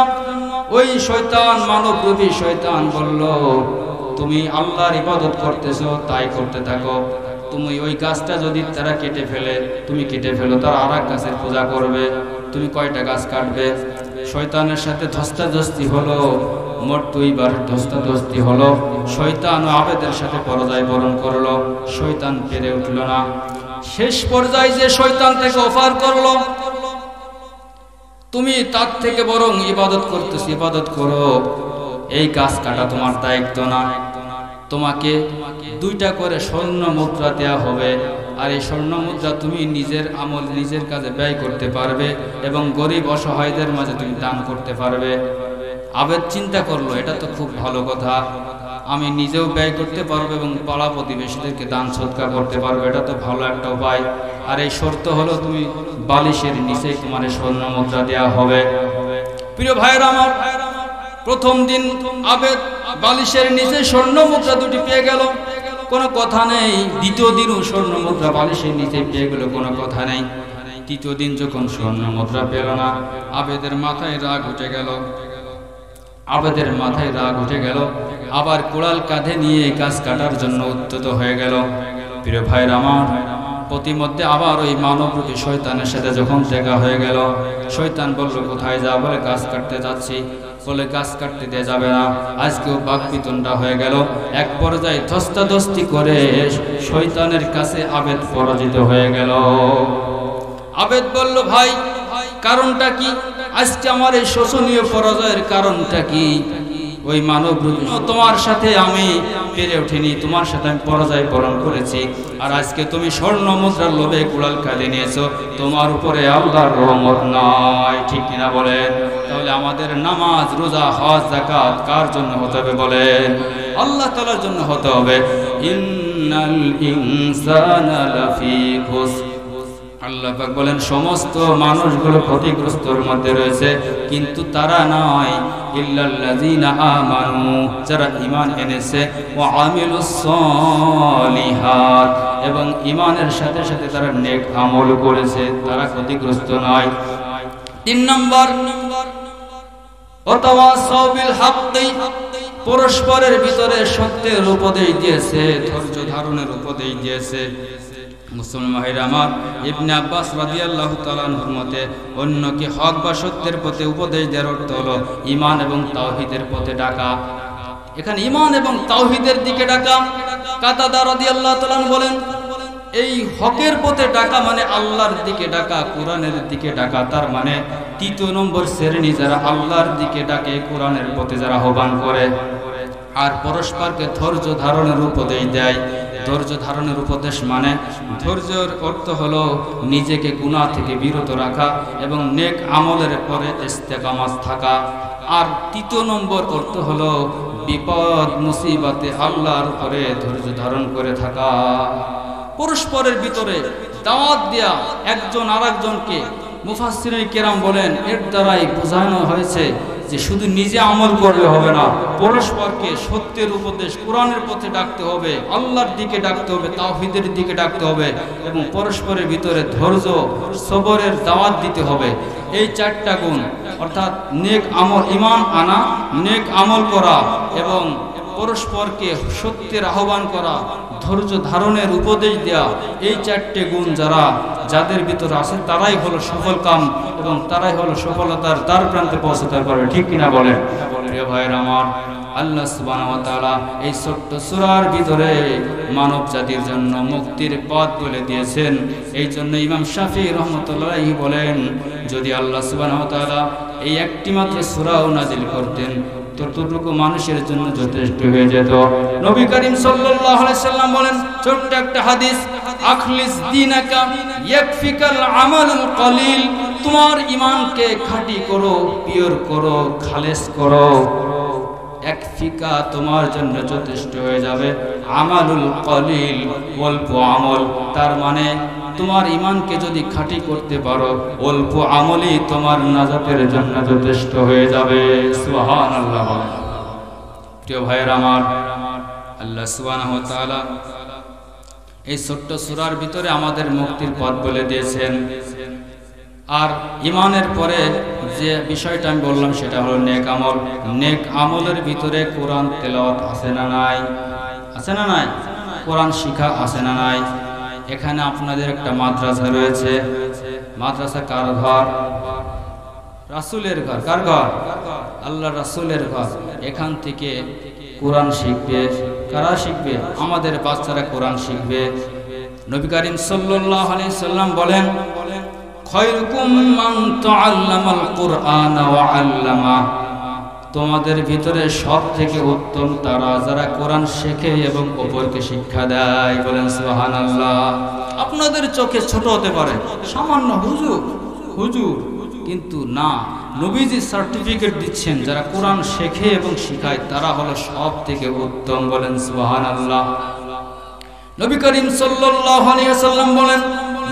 ওই শয়তান, মানবরূপী শয়তান বলল, তুমি আল্লাহর ইবাদত করতেছো, তাই করতে থাকো। তুমি ওই গাছটা যদি তারা কেটে ফেলে, তুমি কেটে ফেলো, তারা আরেক গাছের পূজা করবে। তুমি কয়টা গাছ কাটবে? শয়তানের সাথে ধস্তাধস্তি হলো, মোট 2 বার ধস্তাধস্তি হলো। শয়তান ও আবেদের সাথে পরাজয় বরণ করলো। শয়তান পেরে উঠল না। শেষ পর্যায়ে যে শয়তান তাকে অফার করলো, তুমি তার থেকে বরং ইবাদত করতেছ, ইবাদত করো, এই গাছ কাটা তোমার দায়িত্ব না। তোমাকে 2টা করে স্বর্ণ মুদ্রা দেওয়া হবে, আর এই স্বর্ণ মুদ্রা তুমি নিজের আমল, নিজের কাজে ব্যয় করতে পারবে এবং গরিব অসহায়দের মাঝে তুমি দান করতে পারবে। আবেদ চিন্তা করলো, এটা তো খুব ভালো কথা, আমি নিজেও ব্যয় করতে পারবো এবং পাড়া প্রতিবেশীদেরকে দান সৎকার করতে পারবো, এটা তো ভালো একটা উপায়। আর এই শর্ত হলো তুমি বালিশের নিচেই তোমার স্বর্ণ মুদ্রা দেওয়া হবে। প্রিয় ভাইরা আমার, প্রথম দিন আবেদ বালিশের নিচে স্বর্ণ মুদ্রা 2টি পেয়ে গেল, কোনো কথা নেই। দ্বিতীয় দিনও স্বর্ণ মুদ্রা বালিশের নিচে পেয়ে গেল, কোনো কথা নেই। তৃতীয় দিন যখন স্বর্ণ মুদ্রা পেল না, আবেদের মাথায় রাগ উঠে গেল। আবেদের মাথায় রাগ উঠে গেল, আবার কোড়াল কাঁধে নিয়ে গাছ কাটার জন্য উদ্যত হয়ে গেল। প্রিয় ভাইরা আমার, প্রতিমধ্যে আবার ওই মানবরূপী শয়তানের সাথে যখন দেখা হয়ে গেল, শয়তান বলল, কোথায় যা? বলে, গাছ কাটতে যাচ্ছি। বলে, গাছ কাটতে দিয়ে যাবে না। আজকেও বাকবিতণ্ডা হয়ে গেল। এক পর্যায়ে ধস্তাধস্তি করে শয়তানের কাছে আবেদ পরাজিত হয়ে গেল। আবেদ বলল, ভাই, কারণটা কি? আজকে আমার এই শোচনীয় পরাজয়ের কারণটা কি? ওই মানবরূপী তোমার সাথে আমি পেরে উঠিনি, তোমার সাথে আমি পরাজয় বরণ করেছি, আর আজকে তুমি স্বর্ণ মুদ্রার লোভে কুড়াল কাঁধে নিয়েছো, তোমার উপরে আল্লাহর রহমত নাই, ঠিক কিনা বলেন? তাহলে আমাদের নামাজ, রোজা, হজ, যাকাত কার জন্য হতে হবে বলেন? আল্লাহ তাআলার জন্য হতে হবে। ইন্নাল ইনসানা লাফি খুসর। আল্লাহ পাক বলেন সমস্ত মানুষগুলো ক্ষতিগ্রস্তর মধ্যে রয়েছে, কিন্তু তারা নয়, ইল্লাল্লাযীনা আমানু, যারা ঈমান এনেছে, ওয়া আমিলুস সালিহাত, এবং ঈমানের সাথে সাথে তারা নেক আমল করেছে, তারা ক্ষতিগ্রস্ত নয়। 3 নম্বর, ওয়াতাওয়াসাউ বিল হাক্কি, পরস্পরের ভিতরে সত্যের উপদেশ দিয়েছে, ধৈর্য ধারণের উপদেশ দিয়েছে। মুসলমান ভাইরা আমার, ইবনে আব্বাস রাদিয়াল্লাহু তাআলা আনহুর মতে অন্যকে হক বা সত্যের পথে উপদেশ দেওয়ার অর্থ হলো ঈমান এবং তাওহীদের পথে ডাকা। এখানে ঈমান এবং তাওহীদের দিকে ডাকা। কাতাদা রাদিয়াল্লাহু তাআলা বলেন, এই হকের পথে ডাকা মানে আল্লাহর দিকে ডাকা, কোরআনের দিকে ডাকা। তার মানে 3 নম্বর শ্রেণী যারা আল্লাহর দিকে ডাকে, কোরআনের পথে যারা আহ্বান করে আর পরস্পরকে ধৈর্য ধারণের উপদেশ দেয়। ধৈর্য ধারণের উপদেশ মানে, ধৈর্যের অর্থ হলো নিজেকে গুনাহ থেকে বিরত রাখা এবং নেক আমলের পরে ইস্তেকামাত থাকা। আর 3 নম্বর অর্থ হলো বিপদ মুসিবতে আল্লাহর উপরে ধৈর্য ধারণ করে থাকা। পরস্পরের ভিতরে দাওয়াত দেয়া একজন আরেকজনকে, মুফাসসিরিন কেরাম বলেন এর দ্বারাই বোঝানো হয়েছে যে শুধু নিজে আমল করলে হবে না, পরস্পরকে সত্যের উপদেশ, কোরআনের পথে ডাকতে হবে, আল্লাহর দিকে ডাকতে হবে, তাওহীদের দিকে ডাকতে হবে এবং পরস্পরের ভিতরে ধৈর্য সবরের দাওয়াত দিতে হবে। এই 4টা গুণ, অর্থাৎ নেক আমল, ঈমান আনা, নেক আমল করা এবং পরস্পরকে সত্যের আহ্বান করা, ধৈর্য ধারণের উপদেশ দেয়া, এই 4টে গুণ যাদের ভিতরে আছে তারাই হলো সফল কাম এবং তারাই হলো সফলতার দ্বার প্রান্তে পৌঁছতে পারবে। ঠিক কিনা বলেন? প্রিয় ভাইয়ের আমার, আল্লাহ সুবহানাহু ওয়া তাআলা এই ছোট্ট সূরার ভিতরে মানব জাতির জন্য মুক্তির পথ বলে দিয়েছেন। এই জন্য ইমাম শাফিঈ রাহমাতুল্লাহি আলাইহি বলেন, যদি আল্লাহ সুবহানাহু ওয়া তাআলা এই একটি মাত্র সূরাও নাযিল করতেন ততটুকু মানুষের জন্য যথেষ্ট হয়ে যেত। নবী করিম সাল্লাল্লাহু আলাইহি সাল্লাম বলেন, ছোট্ট একটা হাদিস, আখলিস দীনাকা ইয়াকফিকাল আমালুল কলিল, তোমার ঈমানকে খাঁটি করো, পিওর করো, খালেস করো, ইয়াকফিকা, তোমার জন্য যথেষ্ট হয়ে যাবে। আমালুল কলিল, অল্প আমল। তার মানে তোমার ঈমানকে যদি খাঁটি করতে পারো, অল্প আমলই তোমার নাজাতের জন্য যথেষ্ট হয়ে যাবে। সুবহানাল্লাহ। প্রিয় ভাইয়ের আমার, আল্লাহ সুবহানাহু ওয়া তাআলা এই ছোট্ট সূরার ভিতরে আমাদের মুক্তির পথ বলে দিয়েছেন। আর ঈমানের পরে যে বিষয়টা আমি বললাম সেটা হলো নেক আমল। নেক আমলের ভিতরে কোরআন তেলাওয়াত আছে না নাই? আছে না নাই? কোরআন শিক্ষা আছে না নাই? এখানে আপনাদের একটা মাদ্রাসা রয়েছে। মাদ্রাসা কার ঘর? রাসূলের ঘর। কার ঘর? আল্লাহ রাসূলের ঘর। এখান থেকে কোরআন শিখবে। কারা শিখবে? আমাদের বাচ্চারা কোরআন শিখবে। নবী করিম সাল্লাল্লাহু আলাইহি সাল্লাম বলেন, খায়রুকুম মান তাআল্লামাল কুরআন ওয়া আল্লামা, তোমাদের ভিতরে সব থেকে উত্তম তারা যারা কোরআন শেখে এবং অপরকে শিক্ষা দেয়। বলেন সুবহানাল্লাহ। আপনাদের চোখে ছোট হতে পারে, সামান্য হুজুর, কিন্তু না, নবীজি সার্টিফিকেট দিচ্ছেন যারা কোরআন শেখে এবং শিখায় তারা হলো সব থেকে উত্তম। বলেন সুবহানাল্লাহ। নবী করিম সাল্লাল্লাহু আলাইহি ওয়াসাল্লাম বলেন,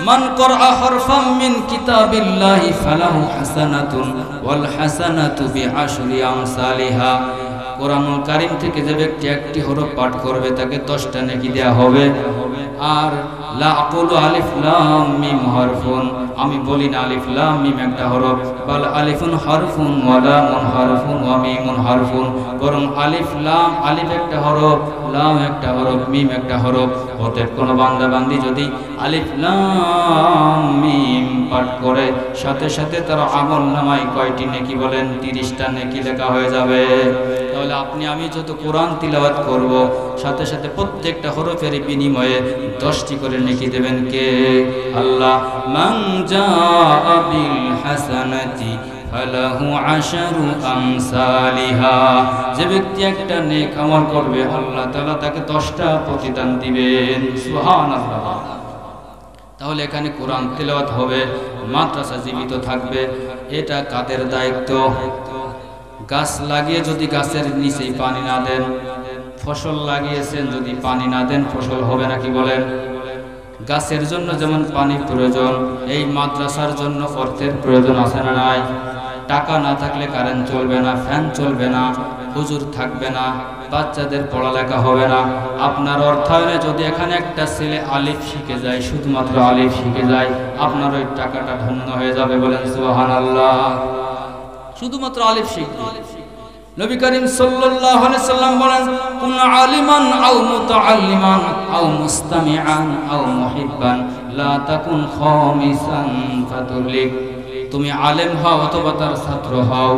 মান ক্বারা হারফাম মিন কিতাবিল্লাহি ফালাহু হাসানাতুন ওয়াল হাসানাতু বিআশরি আমসালিহা, কোরআনুল কারীম থেকে যে ব্যক্তি একটি হরফ পাঠ করবে তাকে 10টা নেকি দেয়া হবে। আর লা আকুলু আলিফ লাম মিম হরফুন, আমি বলি না আলিফ লাম মিম একটা হরফ, বাল আলিফুন হরফুন ওয়া লামুন হরফুন ওয়া মিমুন হরফুন, বরং আলিফ লাম, আলিফ একটা হরফ, লাম একটা হরফ, মিম একটা হরফ। অতএব কোনো বান্দা বান্দি যদি আলিফ লাম মিম পাঠ করে সাথে সাথে তার আমল নামায় কয়টি নেকি? বলেন 30টা নেকি লেখা হয়ে যাবে। তাহলে আপনি আমি যত কোরআন তিলাওয়াত করব সাথে সাথে প্রত্যেকটা হরফের বিনিময়ে 10টি করে নেকি দেবেন কে? আল্লাহ। মান জাআ বিল হাসানাতি ফালাহু আশরু আমসালিহা, যে ব্যক্তি একটা নেক আমল করবে আল্লাহ তাআলা তাকে 10টা প্রতিদান দিবেন। সুবহানাল্লাহ। তাহলে এখানে কোরআন তেলাওয়াত হবে, মাদ্রাসা জীবিত থাকবে। এটা কাদের দায়িত্ব? গাছ লাগিয়ে যদি গাছের নিচেই পানি না দেন, ফসল লাগিয়েছেন, যদি পানি না দেন ফসল হবে না, কি বলেন? গাছের জন্য যেমন পানি প্রয়োজন, এই মাদ্রাসার জন্য অর্থের প্রয়োজন আছে না নাই? টাকা না থাকলে কারেন্ট চলবে না, ফ্যান চলবে না, হুজুর থাকবে না, বাচ্চাদের পড়ালেখা হবে না। আপনার অর্থায়নে যদি এখানে একটা ছেলে আলিফ শিখে যায়, শুধুমাত্র আলিফ শিখে যায়, আপনার ওই টাকাটা ধন্য হয়ে যাবে। বলেন সুবহানাল্লাহ। শুধুমাত্র আলিফ শিখবে। নবী করিম সাল্লাল্লাহু আলাইহি সাল্লাম বলেন, কুন আলিমান আও মুতাআল্লিমান আও মুস্তামিআন আও মুহিব্বান লা তাকুন খামিসান ফাতুলিক। তুমি আলেম হও অথবা তার ছাত্র হও,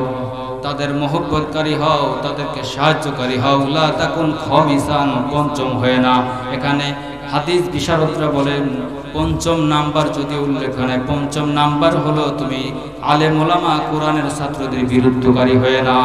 তাদের মহব্বতকারী হও, তাদেরকে সাহায্যকারী হও, লা তাকুন খামিসান, পঞ্চম হয়ে না। এখানে হাদিস বিশারদরা বলেন পঞ্চম নাম্বার যদি উল্লেখ হয়, পঞ্চম নাম্বার হলো তুমি আলেম ওলামা কোরআনের ছাত্রদের বিরুদ্ধকারী হয়ে না।